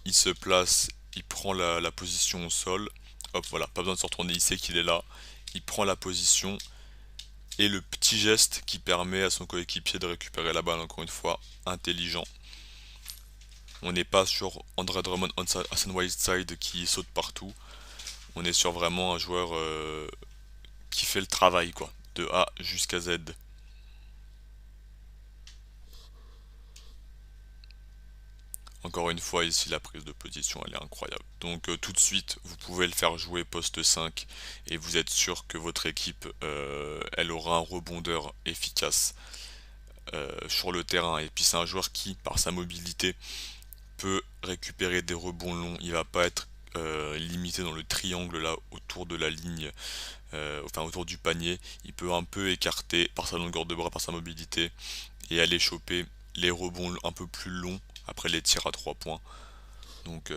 il se place, il prend la position au sol. Hop, voilà, pas besoin de se retourner, il sait qu'il est là. Il prend la position. Et le petit geste qui permet à son coéquipier de récupérer la balle, encore une fois, intelligent. On n'est pas sur Andre Drummond, Hassan Whiteside qui saute partout. On est sur vraiment un joueur qui fait le travail, quoi, de A jusqu'à Z. Encore une fois, ici, la prise de position, elle est incroyable. Donc tout de suite, vous pouvez le faire jouer poste 5 et vous êtes sûr que votre équipe, elle aura un rebondeur efficace sur le terrain. Et puis c'est un joueur qui, par sa mobilité, peut récupérer des rebonds longs. Il va pas être limité dans le triangle là autour de la ligne, enfin autour du panier. Il peut un peu écarter par sa longueur de bras, par sa mobilité et aller choper les rebonds un peu plus longs après les tirs à 3 points. Donc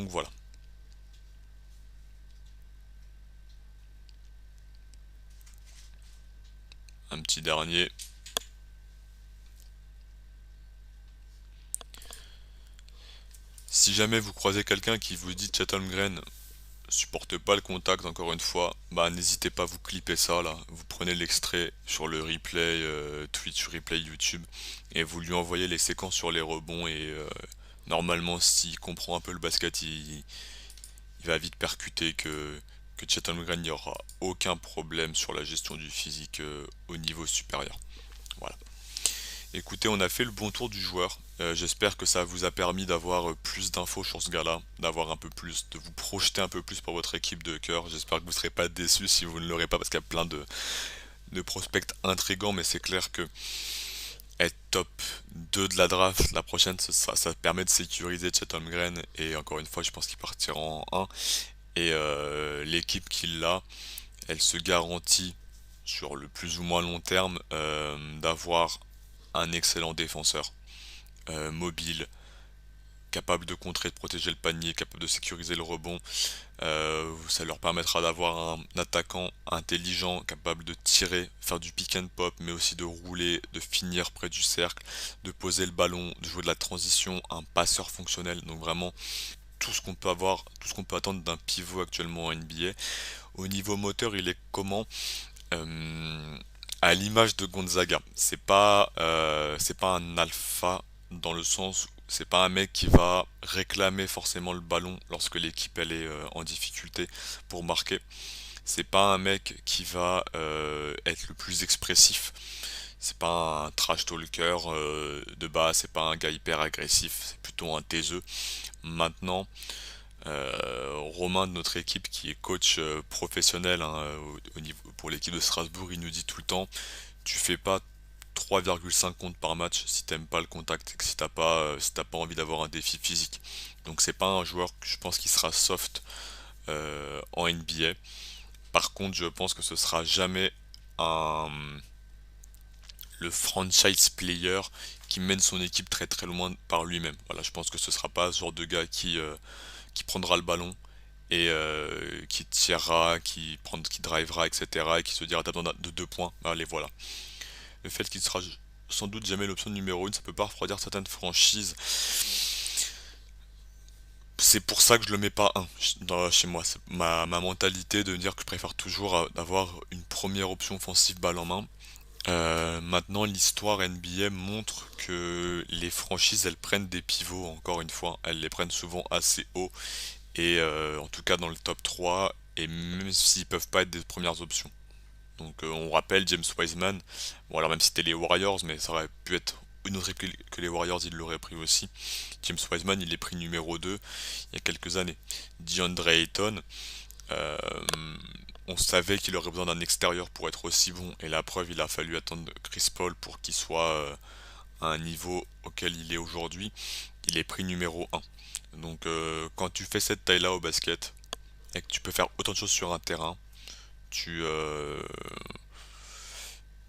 voilà. Un petit dernier. Si jamais vous croisez quelqu'un qui vous dit Chet Holmgren supporte pas le contact, encore une fois, bah n'hésitez pas à vous clipper ça là. Vous prenez l'extrait sur le replay Twitch, replay YouTube, et vous lui envoyez les séquences sur les rebonds et normalement s'il comprend un peu le basket, il va vite percuter que Chet Holmgren n'y aura aucun problème sur la gestion du physique au niveau supérieur. Voilà. Écoutez, on a fait le bon tour du joueur. J'espère que ça vous a permis d'avoir plus d'infos sur ce gars-là, d'avoir un peu plus, de vous projeter un peu plus pour votre équipe de cœur. J'espère que vous ne serez pas déçus si vous ne l'aurez pas, parce qu'il y a plein de prospects intrigants, mais c'est clair que être top 2 de la draft la prochaine, ça permet de sécuriser Chet Holmgren, et encore une fois, je pense qu'il partira en 1. Et l'équipe qu'il a, elle se garantit sur le plus ou moins long terme d'avoir un excellent défenseur, mobile, capable de contrer, de protéger le panier, capable de sécuriser le rebond. Ça leur permettra d'avoir un attaquant intelligent, capable de tirer, faire du pick and pop, mais aussi de rouler, de finir près du cercle, de poser le ballon, de jouer de la transition, un passeur fonctionnel. Donc vraiment tout ce qu'on peut avoir, tout ce qu'on peut attendre d'un pivot actuellement en NBA. Au niveau moteur, il est comment? Euh, à l'image de Gonzaga, c'est pas un alpha dans le sens où c'est pas un mec qui va réclamer forcément le ballon lorsque l'équipe elle est en difficulté pour marquer. C'est pas un mec qui va être le plus expressif. C'est pas un trash talker de base, c'est pas un gars hyper agressif, c'est plutôt un taiseux. Maintenant, Romain de notre équipe qui est coach professionnel hein, au niveau, pour l'équipe de Strasbourg, il nous dit tout le temps, tu fais pas 3,5 comptes par match si t'aimes pas le contact et que si t'as pas envie d'avoir un défi physique. Donc c'est pas un joueur que je pense qui sera soft en NBA. Par contre, je pense que ce sera jamais un, le franchise player qui mène son équipe très très loin par lui-même. Voilà, je pense que ce sera pas ce genre de gars qui prendra le ballon et qui tirera, qui drivera, etc. et qui se dira t'as besoin de 2 points, allez voilà. Le fait qu'il sera sans doute jamais l'option numéro 1, ça peut pas refroidir certaines franchises. C'est pour ça que je le mets pas chez moi. C'est ma mentalité de dire que je préfère toujours avoir une première option offensive balle en main. Maintenant, l'histoire NBA montre que les franchises, elles prennent des pivots, encore une fois, elles les prennent souvent assez haut, et en tout cas dans le top 3 et même s'ils peuvent pas être des premières options. Donc on rappelle James Wiseman, bon alors même si c'était les Warriors, mais ça aurait pu être une autre équipe que les Warriors, ils l'auraient pris aussi. James Wiseman, il est pris numéro 2 il y a quelques années. DeAndre Ayton, euh, on savait qu'il aurait besoin d'un extérieur pour être aussi bon, et la preuve, il a fallu attendre Chris Paul pour qu'il soit à un niveau auquel il est aujourd'hui. Il est pris numéro 1. Donc quand tu fais cette taille-là au basket, et que tu peux faire autant de choses sur un terrain, tu, euh,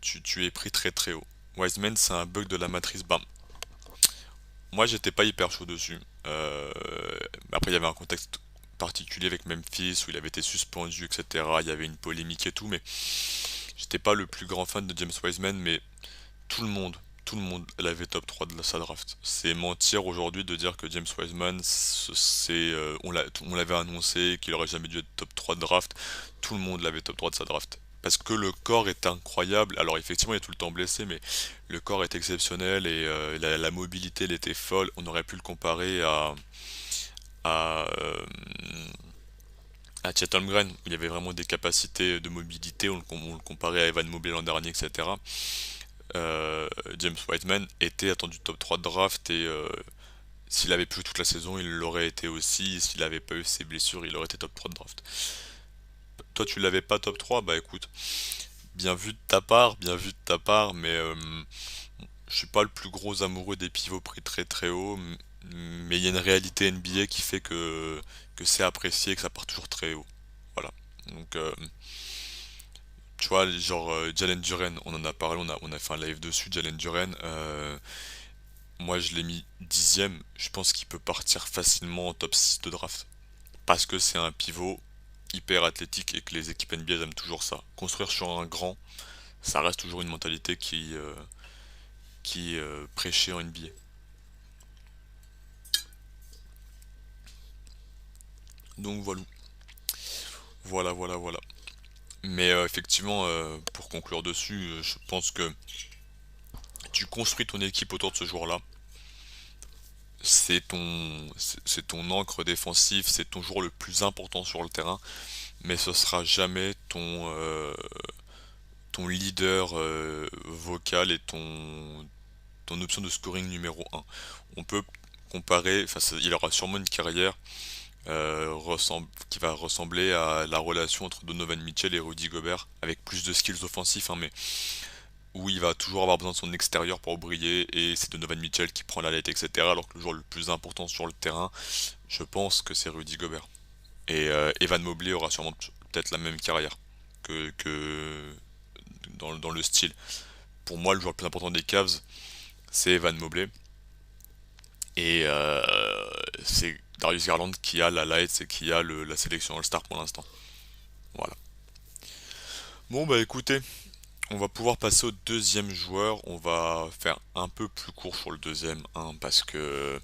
tu es pris très très haut. Wiseman, c'est un bug de la matrice. Bam. Moi, j'étais pas hyper chaud dessus. Après, il y avait un contexte particulier avec Memphis où il avait été suspendu, etc. Il y avait une polémique et tout, mais j'étais pas le plus grand fan de James Wiseman, mais tout le monde, tout le monde l'avait top 3 de sa draft. C'est mentir aujourd'hui de dire que James Wiseman, on l'avait annoncé qu'il aurait jamais dû être top 3 de draft. Tout le monde l'avait top 3 de sa draft. Parce que le corps est incroyable. Alors effectivement, il est tout le temps blessé, mais le corps est exceptionnel et la mobilité, elle était folle. On aurait pu le comparer à, euh, à Chet Holmgren, où il y avait vraiment des capacités de mobilité. On le comparait à Evan Mobley l'an dernier, etc. James Whiteman était attendu top 3 de draft et s'il avait pu toute la saison, il l'aurait été aussi. Et s'il avait pas eu ses blessures, il aurait été top 3 de draft. Toi, tu l'avais pas top 3, bah écoute, bien vu de ta part, bien vu de ta part, mais je suis pas le plus gros amoureux des pivots pris très très haut, mais il y a une réalité NBA qui fait que c'est apprécié et que ça part toujours très haut. Voilà. Donc, tu vois, genre Jalen Duren, on en a parlé, on a fait un live dessus, Jalen Duren. Moi, je l'ai mis 10ème. Je pense qu'il peut partir facilement en top 6 de draft. Parce que c'est un pivot hyper athlétique et que les équipes NBA aiment toujours ça. Construire sur un grand, ça reste toujours une mentalité qui est prêchée en NBA. Donc voilà, voilà, voilà, voilà. Mais effectivement, pour conclure dessus, je pense que tu construis ton équipe autour de ce joueur-là. C'est ton ancre défensif, c'est ton joueur le plus important sur le terrain, mais ce sera jamais ton leader vocal et ton option de scoring numéro un. On peut comparer, enfin, il aura sûrement une carrière qui va ressembler à la relation entre Donovan Mitchell et Rudy Gobert, avec plus de skills offensifs, hein, mais où il va toujours avoir besoin de son extérieur pour briller, et c'est Donovan Mitchell qui prend la lettre, etc. Alors que le joueur le plus important sur le terrain, je pense que c'est Rudy Gobert. Et Evan Mobley aura sûrement peut-être la même carrière que dans le style. Pour moi, le joueur le plus important des Cavs, c'est Evan Mobley. Et c'est Darius Garland qui a la lights et qui a la sélection All-Star pour l'instant. Voilà. Bon bah écoutez, on va pouvoir passer au deuxième joueur. On va faire un peu plus court sur le deuxième, hein, parce que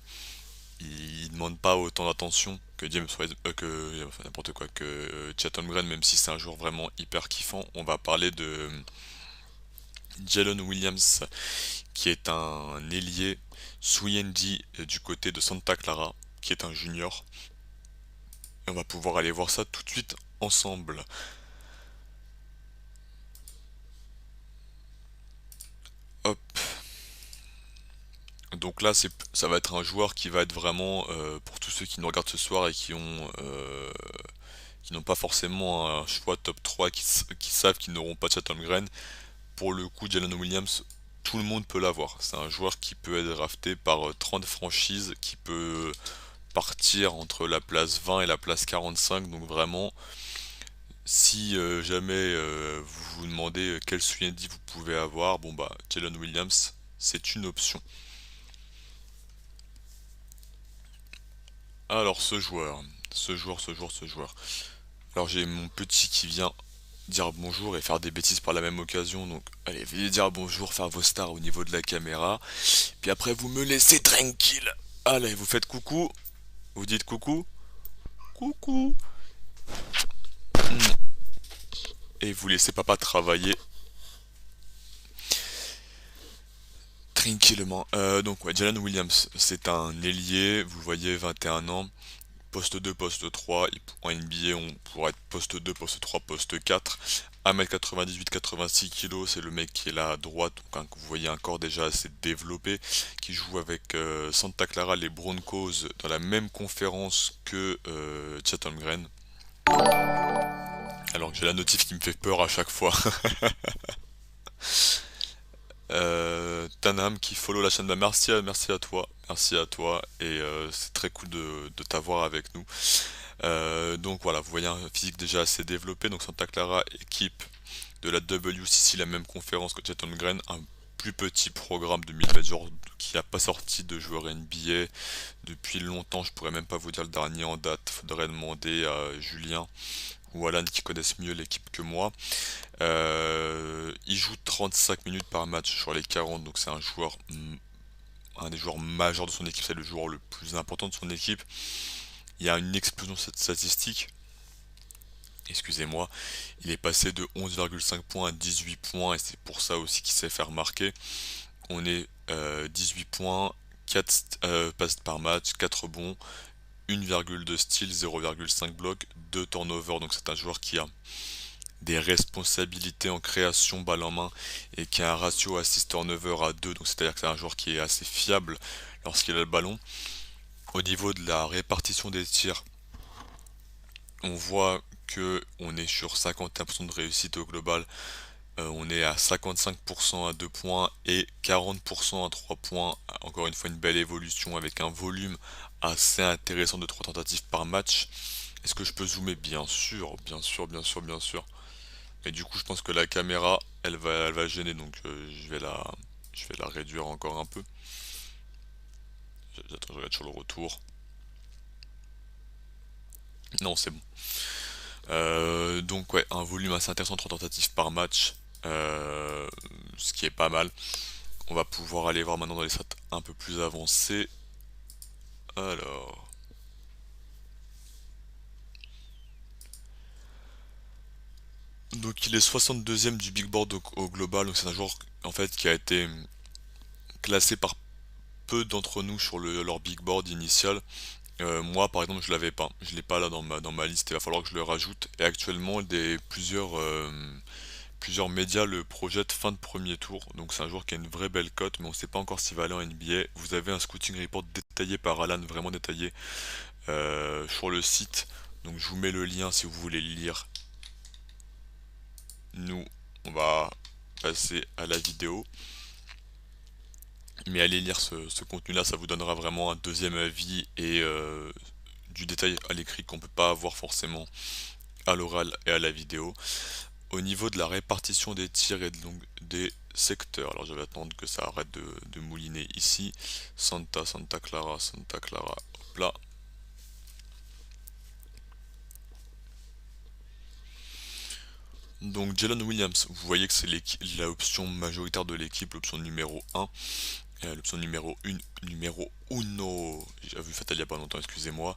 il demande pas autant d'attention que James Wade, enfin, n'importe quoi, que Chet Holmgren, même si c'est un joueur vraiment hyper kiffant. On va parler de Jalen Williams, qui est un ailier Suyendi du côté de Santa Clara, qui est un junior. Et on va pouvoir aller voir ça tout de suite ensemble. Hop. Donc là, ça va être un joueur qui va être vraiment, pour tous ceux qui nous regardent ce soir et qui n'ont pas forcément un choix top 3, qui savent qu'ils n'auront pas de Chet Holmgren. Pour le coup, Jalen Williams, tout le monde peut l'avoir. C'est un joueur qui peut être drafté par 30 franchises, qui peut partir entre la place 20 et la place 45. Donc vraiment, si jamais vous vous demandez quel Suyendi vous pouvez avoir, bon bah Jalen Williams, c'est une option. Alors ce joueur. Alors j'ai mon petit qui vient dire bonjour et faire des bêtises par la même occasion, donc allez, venez dire bonjour, faire vos stars au niveau de la caméra, puis après vous me laissez tranquille. Allez, vous faites coucou, vous dites coucou, coucou, et vous laissez papa travailler tranquillement. Donc ouais, Jalen Williams, c'est un ailier, vous voyez, 21 ans, poste 2, poste 3, en NBA on pourrait être poste 2, poste 3, poste 4, 1m98, 86 kg, c'est le mec qui est là à droite, donc, hein, vous voyez un corps déjà assez développé, qui joue avec Santa Clara, les Broncos, dans la même conférence que Chet Holmgren. Alors que j'ai la notif qui me fait peur à chaque fois. Tanham qui follow la chaîne, bah merci à toi, et c'est très cool de t'avoir avec nous. Donc voilà, vous voyez un physique déjà assez développé, donc Santa Clara, équipe de la WCC, la même conférence que Chet Holmgren, un plus petit programme de mid-major qui n'a pas sorti de joueurs NBA depuis longtemps, je pourrais même pas vous dire le dernier en date, faudrait demander à Julien ou Alan qui connaissent mieux l'équipe que moi. Il joue 35 minutes par match sur les 40, donc c'est un des joueurs majeurs de son équipe, c'est le joueur le plus important de son équipe. Il y a une explosion de cette statistique. Excusez-moi, il est passé de 11,5 points à 18 points et c'est pour ça aussi qu'il s'est fait remarquer. On est 18 points, 4 passes par match, 4 rebonds, 1,2 steals, 0,5 blocs, 2 turnovers. Donc c'est un joueur qui a des responsabilités en création balle en main et qui a un ratio assist turnover à 2. Donc c'est-à-dire que c'est un joueur qui est assez fiable lorsqu'il a le ballon. Au niveau de la répartition des tirs, on voit que on est sur 51% de réussite au global. On est à 55% à 2 points et 40% à 3 points. Encore une fois, une belle évolution avec un volume assez intéressant de 3 tentatives par match. Est-ce que je peux zoomer? Bien sûr, bien sûr, bien sûr, bien sûr. Et du coup, je pense que la caméra, elle va gêner, donc je vais la réduire encore un peu. J'attends, je regarde sur le retour. Non, c'est bon. Donc ouais, un volume assez intéressant, 3 tentatives par match, ce qui est pas mal. On va pouvoir aller voir maintenant dans les stats un peu plus avancés. Alors, donc il est 62e du big board au global, donc c'est un joueur en fait qui a été classé par peu d'entre nous sur leur big board initial. Moi par exemple je l'avais pas, je l'ai pas là dans ma liste, il va falloir que je le rajoute. Et actuellement plusieurs médias le projettent fin de premier tour, donc c'est un joueur qui a une vraie belle cote, mais on sait pas encore s'il va aller en NBA. Vous avez un scouting report détaillé par Alan, vraiment détaillé, sur le site, donc je vous mets le lien si vous voulez le lire. Nous, on va passer à la vidéo. Mais allez lire ce contenu-là, ça vous donnera vraiment un deuxième avis et du détail à l'écrit qu'on peut pas avoir forcément à l'oral et à la vidéo. Au niveau de la répartition des tirs et des secteur. Alors je vais attendre que ça arrête de mouliner ici. Santa Clara, hop là. Donc Jalen Williams, vous voyez que c'est l'option majoritaire de l'équipe, l'option numéro 1. L'option numéro 1, numéro uno, j'ai vu fatal il n'y a pas longtemps, excusez-moi.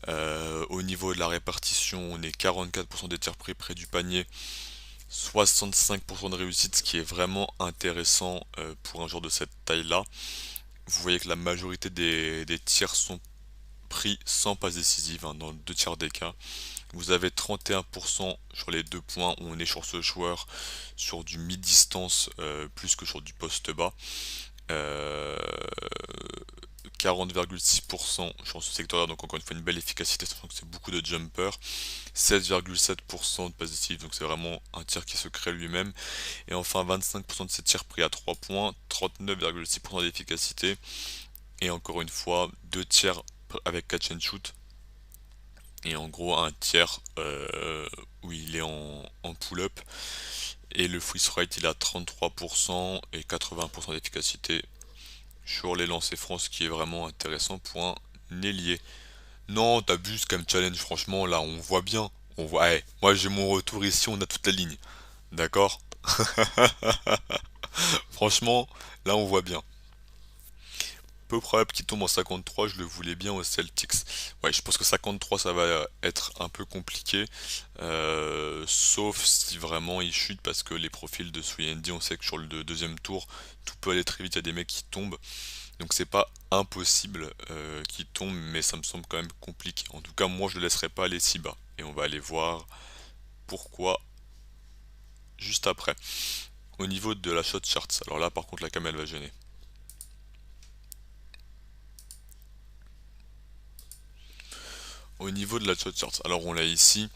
Au niveau de la répartition, on est 44% des tirs pris près du panier, 65% de réussite, ce qui est vraiment intéressant pour un joueur de cette taille-là. Vous voyez que la majorité des tirs sont pris sans passe décisive, hein, dans 2 tiers des cas. Vous avez 31% sur les 2 points où on est sur ce joueur sur du mi-distance plus que sur du poste bas. 40,6% sur ce secteur-là, donc encore une fois une belle efficacité, sachant que c'est beaucoup de jumpers. 16,7% de passes décisives, donc c'est vraiment un tir qui se crée lui-même. Et enfin 25% de ses tirs pris à 3 points, 39,6% d'efficacité. Et encore une fois, 2 tiers avec catch and shoot. Et en gros un tiers où il est en pull-up. Et le freeze rate il a 33% et 80% d'efficacité sur les lancers francs, ce qui est vraiment intéressant pour un ailier. Non, t'abuses comme challenge, franchement, là on voit bien. On voit, ouais, moi j'ai mon retour ici, on a toute la ligne. D'accord? Franchement, là on voit bien. Peu probable qu'il tombe en 53, je le voulais bien au Celtics. Ouais, je pense que 53 ça va être un peu compliqué. Sauf si vraiment il chute parce que les profils de Suyendi, on sait que sur le deuxième tour, tout peut aller très vite, il y a des mecs qui tombent. Donc c'est pas impossible qu'il tombe, mais ça me semble quand même compliqué. En tout cas, moi je le laisserai pas aller si bas. Et on va aller voir pourquoi juste après. Au niveau de la shot charts, alors là par contre la cam elle va gêner. Au niveau de la shot charts, alors on l'a ici,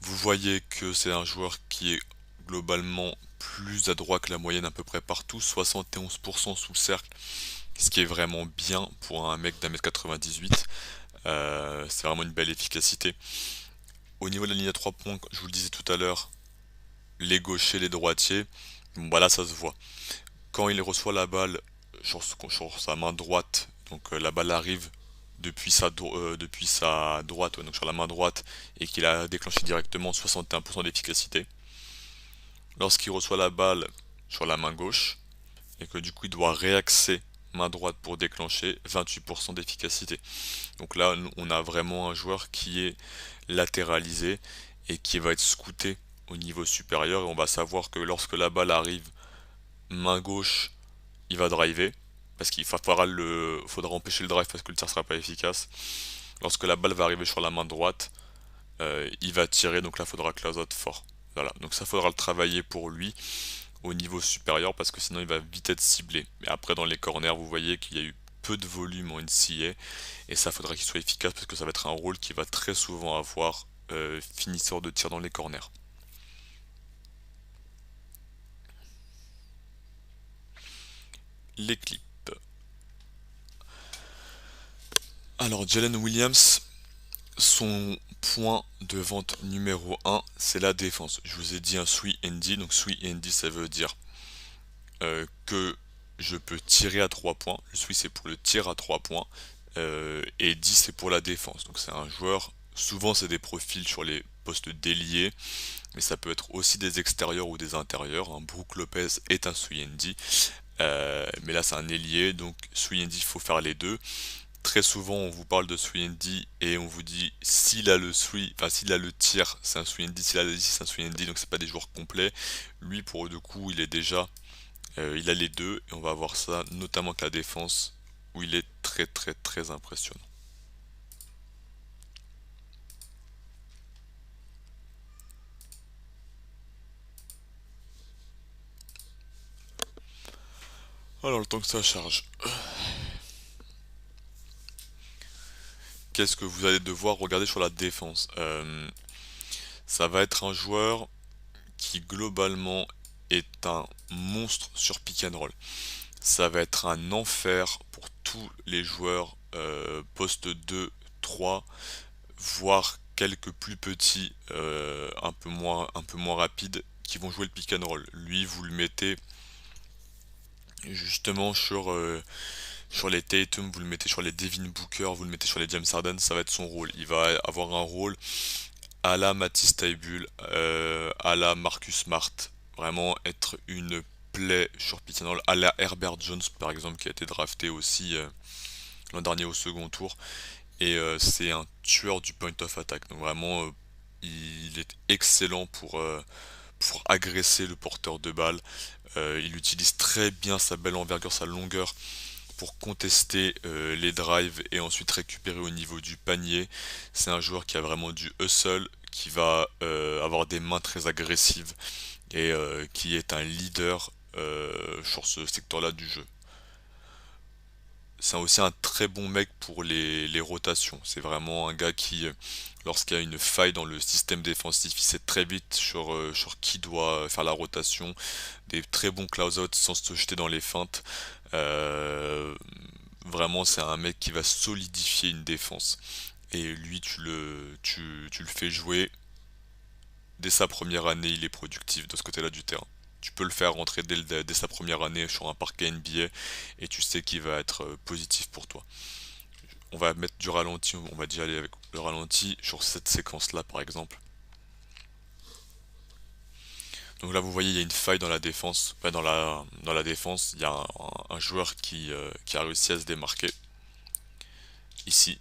vous voyez que c'est un joueur qui est globalement plus adroit que la moyenne à peu près partout, 71% sous le cercle, ce qui est vraiment bien pour un mec d'1m98. C'est vraiment une belle efficacité. Au niveau de la ligne à 3 points, je vous le disais tout à l'heure, les gauchers, les droitiers, bon bah là ça se voit. Quand il reçoit la balle sur sa main droite, donc la balle arrive depuis sa droite, ouais, donc sur la main droite, et qu'il a déclenché directement, 61% d'efficacité. Lorsqu'il reçoit la balle sur la main gauche, et que du coup il doit réaxer main droite pour déclencher, 28% d'efficacité. Donc là on a vraiment un joueur qui est latéralisé et qui va être scouté au niveau supérieur, et on va savoir que lorsque la balle arrive main gauche, il va driver parce faudra empêcher le drive parce que le tir sera pas efficace. Lorsque la balle va arriver sur la main droite, il va tirer, donc là faudra close out fort. Voilà, donc ça faudra le travailler pour lui au niveau supérieur parce que sinon il va vite être ciblé. Mais après dans les corners, vous voyez qu'il y a eu peu de volume en NCA et ça faudra qu'il soit efficace parce que ça va être un rôle qui va très souvent avoir finisseur de tir dans les corners. Les clips. Alors Jalen Williams, son point de vente numéro 1, c'est la défense. Je vous ai dit un Sui ND, donc Sui ND ça veut dire que je peux tirer à 3 points. Le Sui c'est pour le tir à 3 points. Et 10 c'est pour la défense. Donc c'est un joueur, souvent c'est des profils sur les postes d'ailier, mais ça peut être aussi des extérieurs ou des intérieurs. Un Brook Lopez est un Sui ND. Mais là c'est un ailier, donc Sui ND il faut faire les deux. Très souvent on vous parle de 3D et on vous dit s'il a le 3, enfin s'il a le tir c'est un 3D, s'il a le 10 c'est un 3D, donc c'est pas des joueurs complets. Lui pour le coup il est déjà, il a les deux et on va voir ça notamment avec la défense où il est très très très impressionnant. Alors le temps que ça charge, qu'est-ce que vous allez devoir regarder sur la défense? Ça va être un joueur qui globalement est un monstre sur pick and roll. Ça va être un enfer pour tous les joueurs poste 2, 3, voire quelques plus petits, un peu moins rapides, qui vont jouer le pick and roll. Lui, vous le mettez Justement sur les Tatum, vous le mettez sur les Devin Booker, vous le mettez sur les James Harden, ça va être son rôle. Il va avoir un rôle à la Matisse Thybulle, à la Marcus Smart, vraiment être une plaie sur pick and roll, à la Herbert Jones par exemple qui a été drafté aussi l'an dernier au second tour, et c'est un tueur du point of attack, donc vraiment il est excellent pour agresser le porteur de balle. Il utilise très bien sa belle envergure, sa longueur pour contester les drives et ensuite récupérer au niveau du panier. C'est un joueur qui a vraiment du hustle, qui va avoir des mains très agressives et qui est un leader sur ce secteur-là du jeu. C'est aussi un très bon mec pour les rotations. C'est vraiment un gars qui, lorsqu'il y a une faille dans le système défensif, il sait très vite sur qui doit faire la rotation. Des très bons close-out sans se jeter dans les feintes. Euh, Vraiment, c'est un mec qui va solidifier une défense. Et lui, tu le fais jouer. Dès sa première année, il est productif de ce côté-là du terrain. Tu peux le faire rentrer dès sa première année sur un parquet NBA et tu sais qu'il va être positif pour toi. On va mettre du ralenti, on va déjà aller avec le ralenti sur cette séquence-là par exemple. Donc là vous voyez il y a une faille dans la défense. Dans la défense, il y a un joueur qui a réussi à se démarquer. Ici,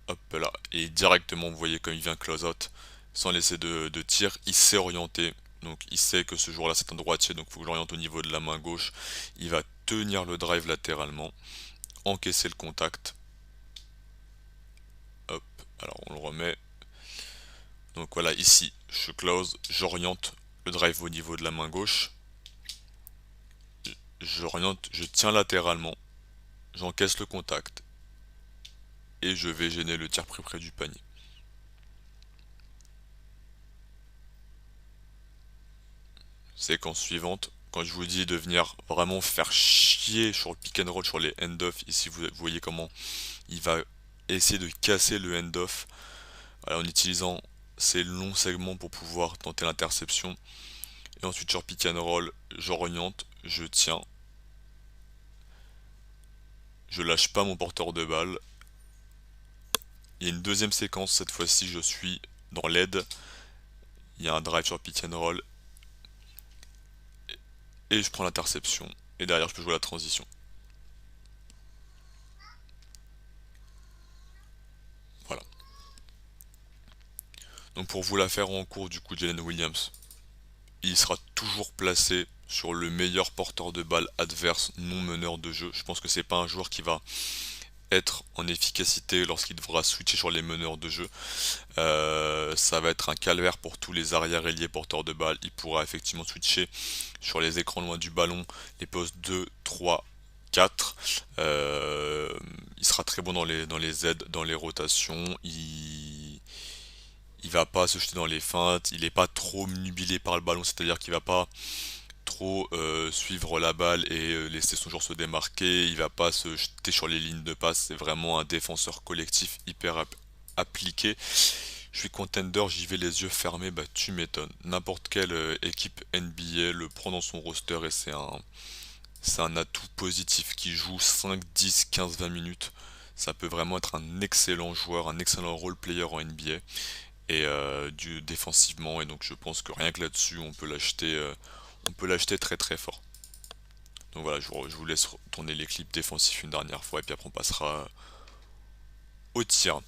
hop là. Et directement vous voyez comme il vient close out sans laisser de tir. Il s'est orienté. Donc il sait que ce joueur là c'est un droitier, donc il faut que je l'oriente au niveau de la main gauche. Il va tenir le drive latéralement, encaisser le contact. Hop, alors on le remet. Donc voilà, ici, je close, j'oriente le drive au niveau de la main gauche. J'oriente, je tiens latéralement, j'encaisse le contact. Et je vais gêner le tir près du panier. Séquence suivante, quand je vous dis de venir vraiment faire chier sur le pick and roll, sur les end-off, ici vous voyez comment il va essayer de casser le end-off en utilisant ces longs segments pour pouvoir tenter l'interception. Et ensuite sur pick and roll, j'oriente, je tiens, je lâche pas mon porteur de balle. Il y a une deuxième séquence, cette fois-ci je suis dans l'aide. Il y a un drive sur pick and roll. Et je prends l'interception. Et derrière je peux jouer la transition. Voilà. Donc pour vous la faire en cours du coup Jalen Williams, il sera toujours placé sur le meilleur porteur de balle adverse non meneur de jeu. Je pense que c'est pas un joueur qui va être en efficacité lorsqu'il devra switcher sur les meneurs de jeu. Ça va être un calvaire pour tous les arrières ailiers porteurs de balle. Il pourra effectivement switcher sur les écrans loin du ballon, les postes 2, 3, 4. Il sera très bon dans les aides, dans les rotations. Il va pas se jeter dans les feintes. Il n'est pas trop nubilé par le ballon, c'est-à-dire qu'il va pas trop suivre la balle et laisser son joueur se démarquer. Il va pas se jeter sur les lignes de passe. C'est vraiment un défenseur collectif hyper appliqué. Je suis contender, j'y vais les yeux fermés, bah tu m'étonnes. N'importe quelle équipe NBA le prend dans son roster et c'est un atout positif qui joue 5, 10, 15, 20 minutes. Ça peut vraiment être un excellent joueur, un excellent role player en NBA et défensivement, et donc je pense que rien que là-dessus on peut l'acheter très très fort. Donc voilà, je vous laisse tourner les clips défensifs une dernière fois et puis après on passera au tir.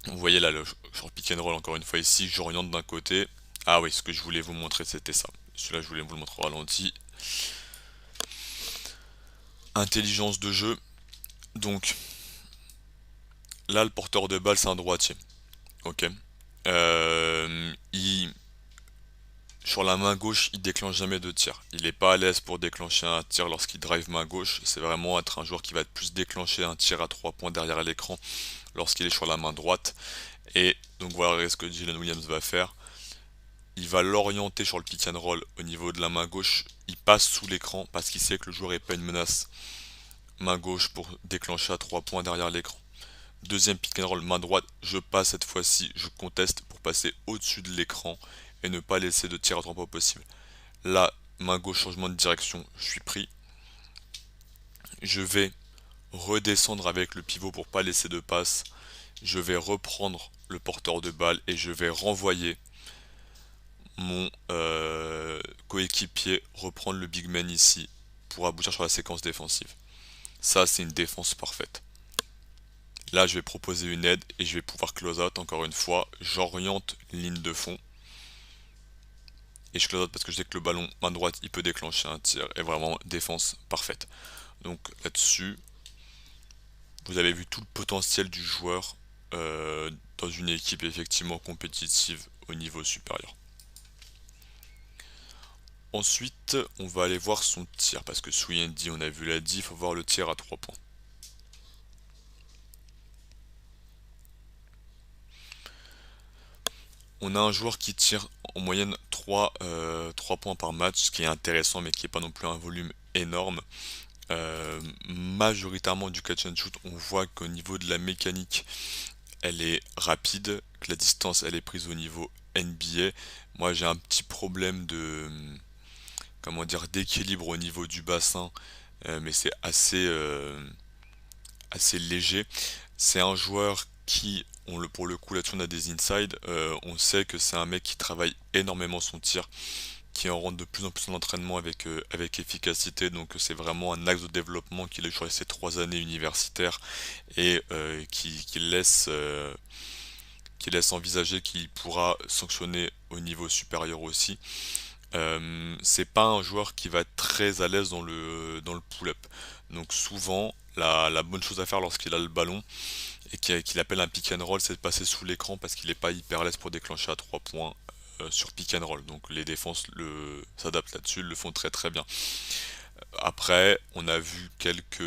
Vous voyez là, sur pick and roll encore une fois ici, j'oriente d'un côté. Ah oui, ce que je voulais vous montrer c'était ça. Celui-là je voulais vous le montrer au ralenti. Intelligence de jeu. Donc là le porteur de balle c'est un droitier. Ok. Sur la main gauche, il déclenche jamais de tir. Il n'est pas à l'aise pour déclencher un tir lorsqu'il drive main gauche. C'est vraiment être un joueur qui va être plus déclencher un tir à 3 points derrière l'écran lorsqu'il est sur la main droite. Et donc voilà ce que Jalen Williams va faire. Il va l'orienter sur le pick and roll au niveau de la main gauche. Il passe sous l'écran parce qu'il sait que le joueur n'est pas une menace. Main gauche pour déclencher à 3 points derrière l'écran. Deuxième pick and roll, main droite, je passe cette fois-ci, je conteste pour passer au-dessus de l'écran et ne pas laisser de tir à 3 points possible. Là, main gauche, changement de direction, je suis pris. Je vais redescendre avec le pivot pour pas laisser de passe. Je vais reprendre le porteur de balle et je vais renvoyer mon coéquipier reprendre le big man ici pour aboutir sur la séquence défensive. Ça, c'est une défense parfaite. Là, je vais proposer une aide et je vais pouvoir close out encore une fois. J'oriente ligne de fond. Et je close out parce que je sais que le ballon main droite, il peut déclencher un tir. Et vraiment, défense parfaite. Donc là-dessus, vous avez vu tout le potentiel du joueur dans une équipe effectivement compétitive au niveau supérieur. Ensuite, on va aller voir son tir, parce que Sui Ndi, on a vu la D, il faut voir le tir à 3 points. On a un joueur qui tire en moyenne 3 points par match, ce qui est intéressant, mais qui n'est pas non plus un volume énorme. Majoritairement du catch and shoot, on voit qu'au niveau de la mécanique, elle est rapide, que la distance, elle est prise au niveau NBA. Moi, j'ai un petit problème de, comment dire, d'équilibre au niveau du bassin, mais c'est assez léger. C'est un joueur qui, pour le coup là-dessus on a des insides, on sait que c'est un mec qui travaille énormément son tir, qui en rentre de plus en plus en entraînement avec efficacité, donc c'est vraiment un axe de développement qu'il a eu sur ces 3 années universitaires et qui laisse envisager qu'il pourra sanctionner au niveau supérieur aussi. C'est pas un joueur qui va être très à l'aise dans le pull-up. Donc souvent, la bonne chose à faire lorsqu'il a le ballon et qu'il appelle un pick and roll, c'est de passer sous l'écran parce qu'il n'est pas hyper à l'aise pour déclencher à 3 points sur pick and roll. Donc les défenses s'adaptent là-dessus, le font très très bien. Après, on a vu quelques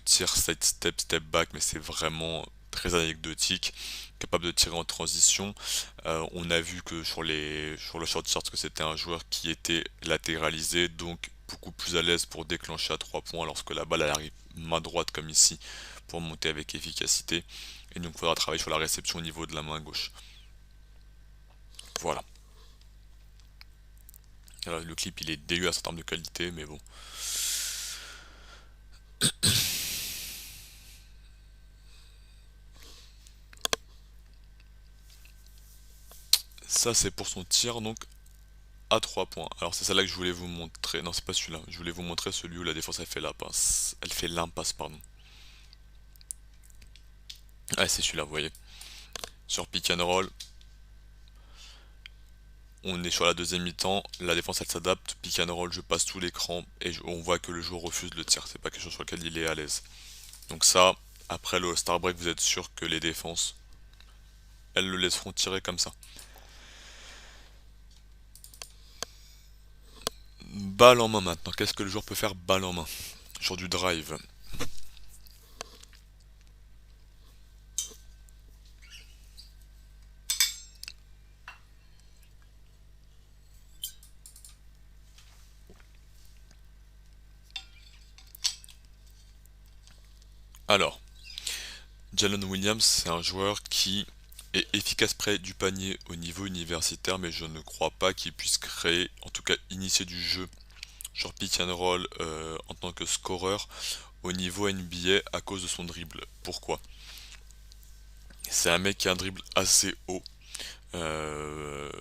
tirs side step, step back, mais c'est vraiment très anecdotique, capable de tirer en transition. On a vu que sur le short chart que c'était un joueur qui était latéralisé, donc beaucoup plus à l'aise pour déclencher à 3 points lorsque la balle elle arrive main droite comme ici pour monter avec efficacité. Et donc il faudra travailler sur la réception au niveau de la main gauche. Voilà. Alors, le clip il est dégueulasse en termes de qualité, mais bon. Ça c'est pour son tir donc à 3 points. Alors c'est celle-là que je voulais vous montrer. Non, c'est pas celui-là. Je voulais vous montrer celui où la défense elle fait la passe. Elle fait l'impasse, pardon. Ah, c'est celui-là, vous voyez. Sur pick and roll, on est sur la deuxième mi-temps. La défense elle s'adapte. Pick and roll, je passe tout l'écran et on voit que le joueur refuse le tir. C'est pas quelque chose sur lequel il est à l'aise. Donc ça, après le Star Break, vous êtes sûr que les défenses, elles le laisseront tirer comme ça. Balle en main maintenant. Qu'est-ce que le joueur peut faire balle en main sur du drive? Alors, Jalen Williams, c'est un joueur qui est efficace près du panier au niveau universitaire, mais je ne crois pas qu'il puisse créer, en tout cas initier du jeu sur pick and roll en tant que scoreur au niveau NBA à cause de son dribble. Pourquoi? C'est un mec qui a un dribble assez haut, euh,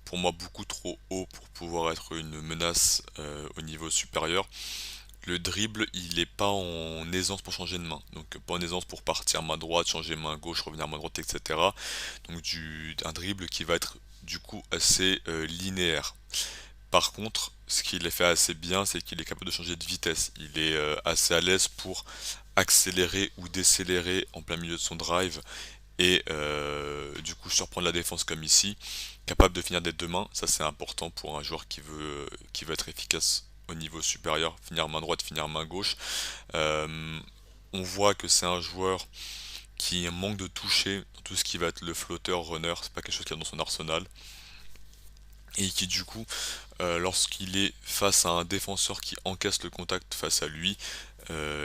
pour moi beaucoup trop haut pour pouvoir être une menace au niveau supérieur. Le dribble, il n'est pas en aisance pour changer de main. Donc pas en aisance pour partir main droite, changer main gauche, revenir main droite, etc. Donc un dribble qui va être du coup assez linéaire. Par contre, ce qu'il fait assez bien, c'est qu'il est capable de changer de vitesse. Il est assez à l'aise pour accélérer ou décélérer en plein milieu de son drive et du coup surprendre la défense comme ici. Capable de finir des deux mains, ça c'est important pour un joueur qui veut être efficace au niveau supérieur, finir main droite, finir main gauche. Euh, on voit que c'est un joueur qui manque de toucher dans tout ce qui va être le flotteur, runner, c'est pas quelque chose qu'il a dans son arsenal. Et qui du coup, lorsqu'il est face à un défenseur qui encaisse le contact face à lui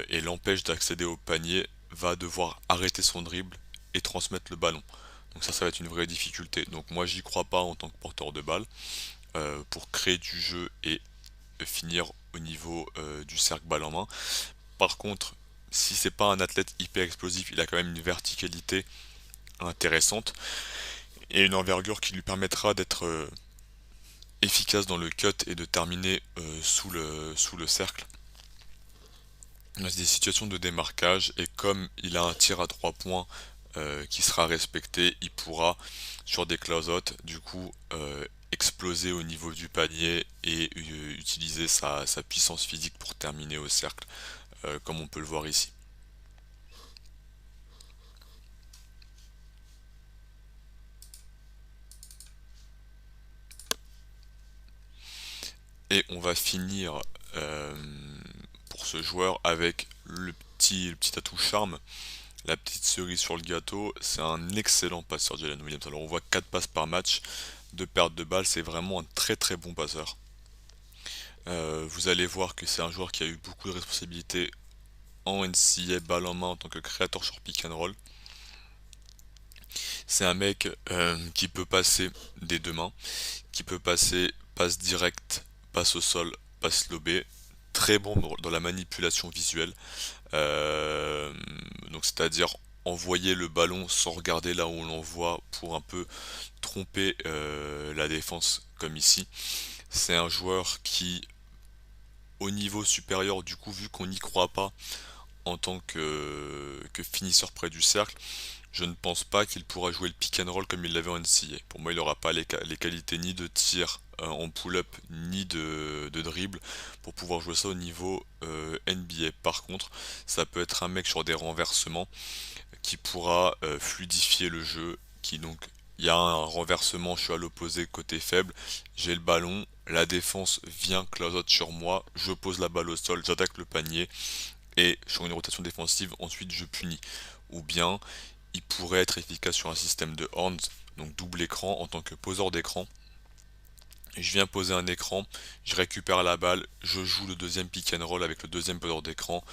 et l'empêche d'accéder au panier, va devoir arrêter son dribble et transmettre le ballon. Donc ça va être une vraie difficulté. Donc moi j'y crois pas en tant que porteur de balle. pour créer du jeu et finir au niveau du cercle balle en main. Par contre, si c'est pas un athlète hyper explosif, il a quand même une verticalité intéressante et une envergure qui lui permettra d'être efficace dans le cut et de terminer sous le cercle. C'est des situations de démarquage et comme il a un tir à 3 points qui sera respecté, il pourra sur des close-out du coup exploser au niveau du panier et utiliser sa puissance physique pour terminer au cercle, comme on peut le voir ici. Et on va finir euh, pour ce joueur avec le petit atout charme. La petite cerise sur le gâteau, c'est un excellent passeur Jalen Williams. Alors on voit 4 passes par match, 2 pertes de balles, c'est vraiment un très très bon passeur. Vous allez voir que c'est un joueur qui a eu beaucoup de responsabilités en NCAA balle en main en tant que créateur sur pick and roll. C'est un mec qui peut passer des deux mains, qui peut passer passe directe, passe au sol, passe lobé. Très bon dans la manipulation visuelle. Euh, donc c'est-à-dire envoyer le ballon sans regarder là où on l'envoie pour un peu tromper la défense comme ici. C'est un joueur qui au niveau supérieur du coup vu qu'on n'y croit pas en tant que finisseur près du cercle, je ne pense pas qu'il pourra jouer le pick and roll comme il l'avait en NCAA. Pour moi, il n'aura pas les qualités ni de tir en pull-up ni de dribble pour pouvoir jouer ça au niveau NBA. Par contre, ça peut être un mec sur des renversements qui pourra fluidifier le jeu, qui donc il y a un renversement, je suis à l'opposé côté faible, j'ai le ballon, la défense vient close out sur moi, je pose la balle au sol, j'attaque le panier et sur une rotation défensive, ensuite je punis. Ou bien il pourrait être efficace sur un système de horns, donc double écran en tant que poseur d'écran. Je viens poser un écran, je récupère la balle, je joue le deuxième pick and roll avec le deuxième poseur d'écran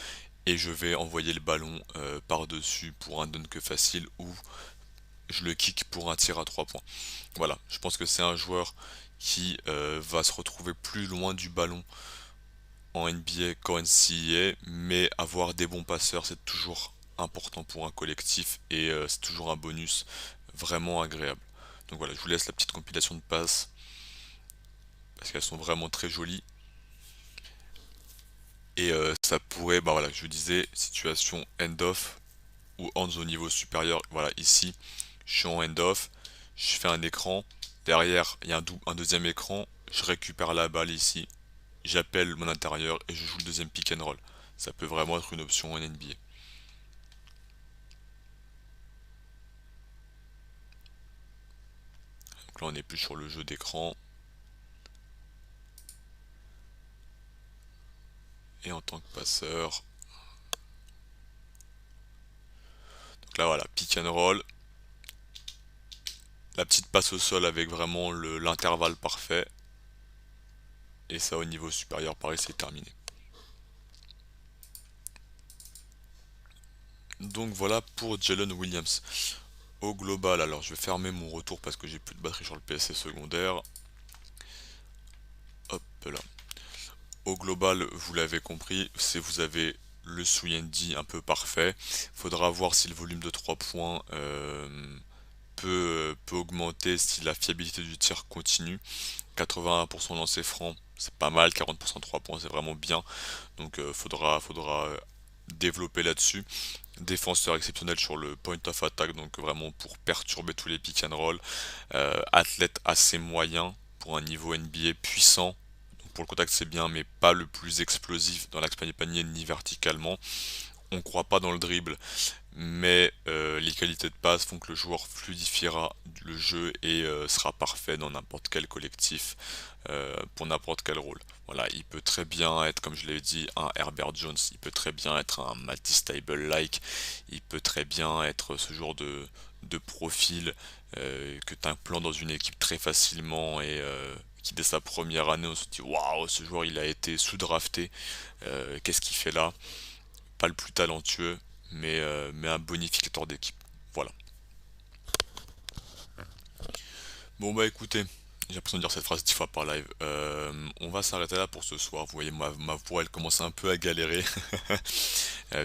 et je vais envoyer le ballon par-dessus pour un dunk facile ou je le kick pour un tir à 3 points. Voilà, je pense que c'est un joueur qui va se retrouver plus loin du ballon en NBA qu'en NCAA, mais avoir des bons passeurs, c'est toujours important pour un collectif et c'est toujours un bonus vraiment agréable. Donc voilà, je vous laisse la petite compilation de passes parce qu'elles sont vraiment très jolies. Et ça pourrait, bah voilà, je vous disais, situation end-off ou hands au niveau supérieur. Voilà, ici, je suis en end-off, je fais un écran. Derrière, il y a un deuxième écran. Je récupère la balle ici, j'appelle mon intérieur et je joue le deuxième pick and roll. Ça peut vraiment être une option en NBA. Donc là, on n'est plus sur le jeu d'écran. Et en tant que passeur. Donc là, voilà, pick and roll. La petite passe au sol avec vraiment l'intervalle parfait. Et ça, au niveau supérieur, pareil, c'est terminé. Donc voilà pour Jalen Williams. Au global, alors je vais fermer mon retour parce que j'ai plus de batterie sur le PC secondaire. Hop là. Au global, vous l'avez compris, c'est vous avez le Suyendi un peu parfait. Faudra voir si le volume de 3 points peut augmenter si la fiabilité du tir continue. 81% lancé franc, c'est pas mal. 40% 3 points, c'est vraiment bien. Donc faudra développer là-dessus. Défenseur exceptionnel sur le point of attack, donc vraiment pour perturber tous les pick and roll. Athlète assez moyen pour un niveau NBA puissant. Donc pour le contact c'est bien, mais pas le plus explosif dans l'axe panier ni verticalement. On croit pas dans le dribble, mais les qualités de passe font que le joueur fluidifiera le jeu et sera parfait dans n'importe quel collectif pour n'importe quel rôle. Voilà, il peut très bien être, comme je l'ai dit, un Herbert Jones, il peut très bien être un Matisse Thybulle-like, il peut très bien être ce genre de profil que tu implantes dans une équipe très facilement et qui dès sa première année on se dit waouh, ce joueur il a été sous-drafté, qu'est-ce qu'il fait là? Pas le plus talentueux, mais un bonificateur d'équipe. Voilà. Bon bah écoutez, J'ai l'impression de dire cette phrase 10 fois par live. On va s'arrêter là pour ce soir. Vous voyez, ma voix, elle commence un peu à galérer.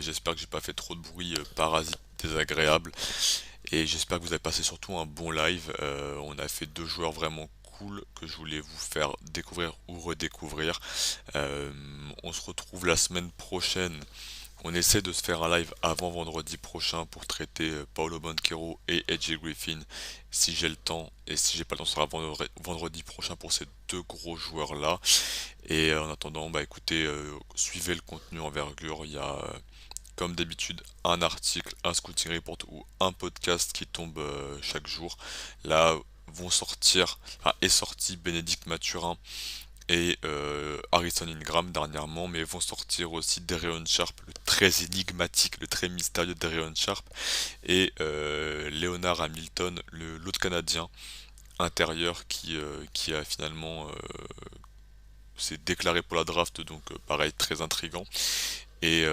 J'espère que j'ai pas fait trop de bruit parasite désagréable. Et j'espère que vous avez passé surtout un bon live. On a fait deux joueurs vraiment cool que je voulais vous faire découvrir ou redécouvrir. Euh, on se retrouve la semaine prochaine. On essaie de se faire un live avant vendredi prochain pour traiter Paolo Banchero et Edge Griffin si j'ai le temps. Et si j'ai pas le temps, ce sera vendredi prochain pour ces deux gros joueurs là. Et en attendant, bah écoutez, suivez le contenu envergure. Il y a comme d'habitude un article, un scouting report ou un podcast qui tombe chaque jour. Là vont sortir, enfin est sorti Bénédicte Mathurin et Harrison Ingram dernièrement, mais vont sortir aussi Darion Sharp, le très énigmatique, le très mystérieux Darion Sharp, et Leonard Hamilton, l'autre Canadien intérieur qui a finalement s'est déclaré pour la draft, donc pareil, très intriguant. Et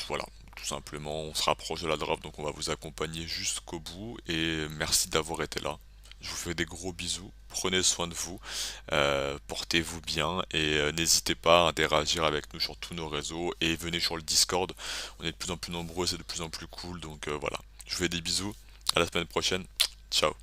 voilà, tout simplement, on se rapproche de la draft, donc on va vous accompagner jusqu'au bout, et merci d'avoir été là. Je vous fais des gros bisous, prenez soin de vous, portez-vous bien et n'hésitez pas à interagir avec nous sur tous nos réseaux et venez sur le Discord. On est de plus en plus nombreux, c'est de plus en plus cool, donc voilà. Je vous fais des bisous, à la semaine prochaine, ciao.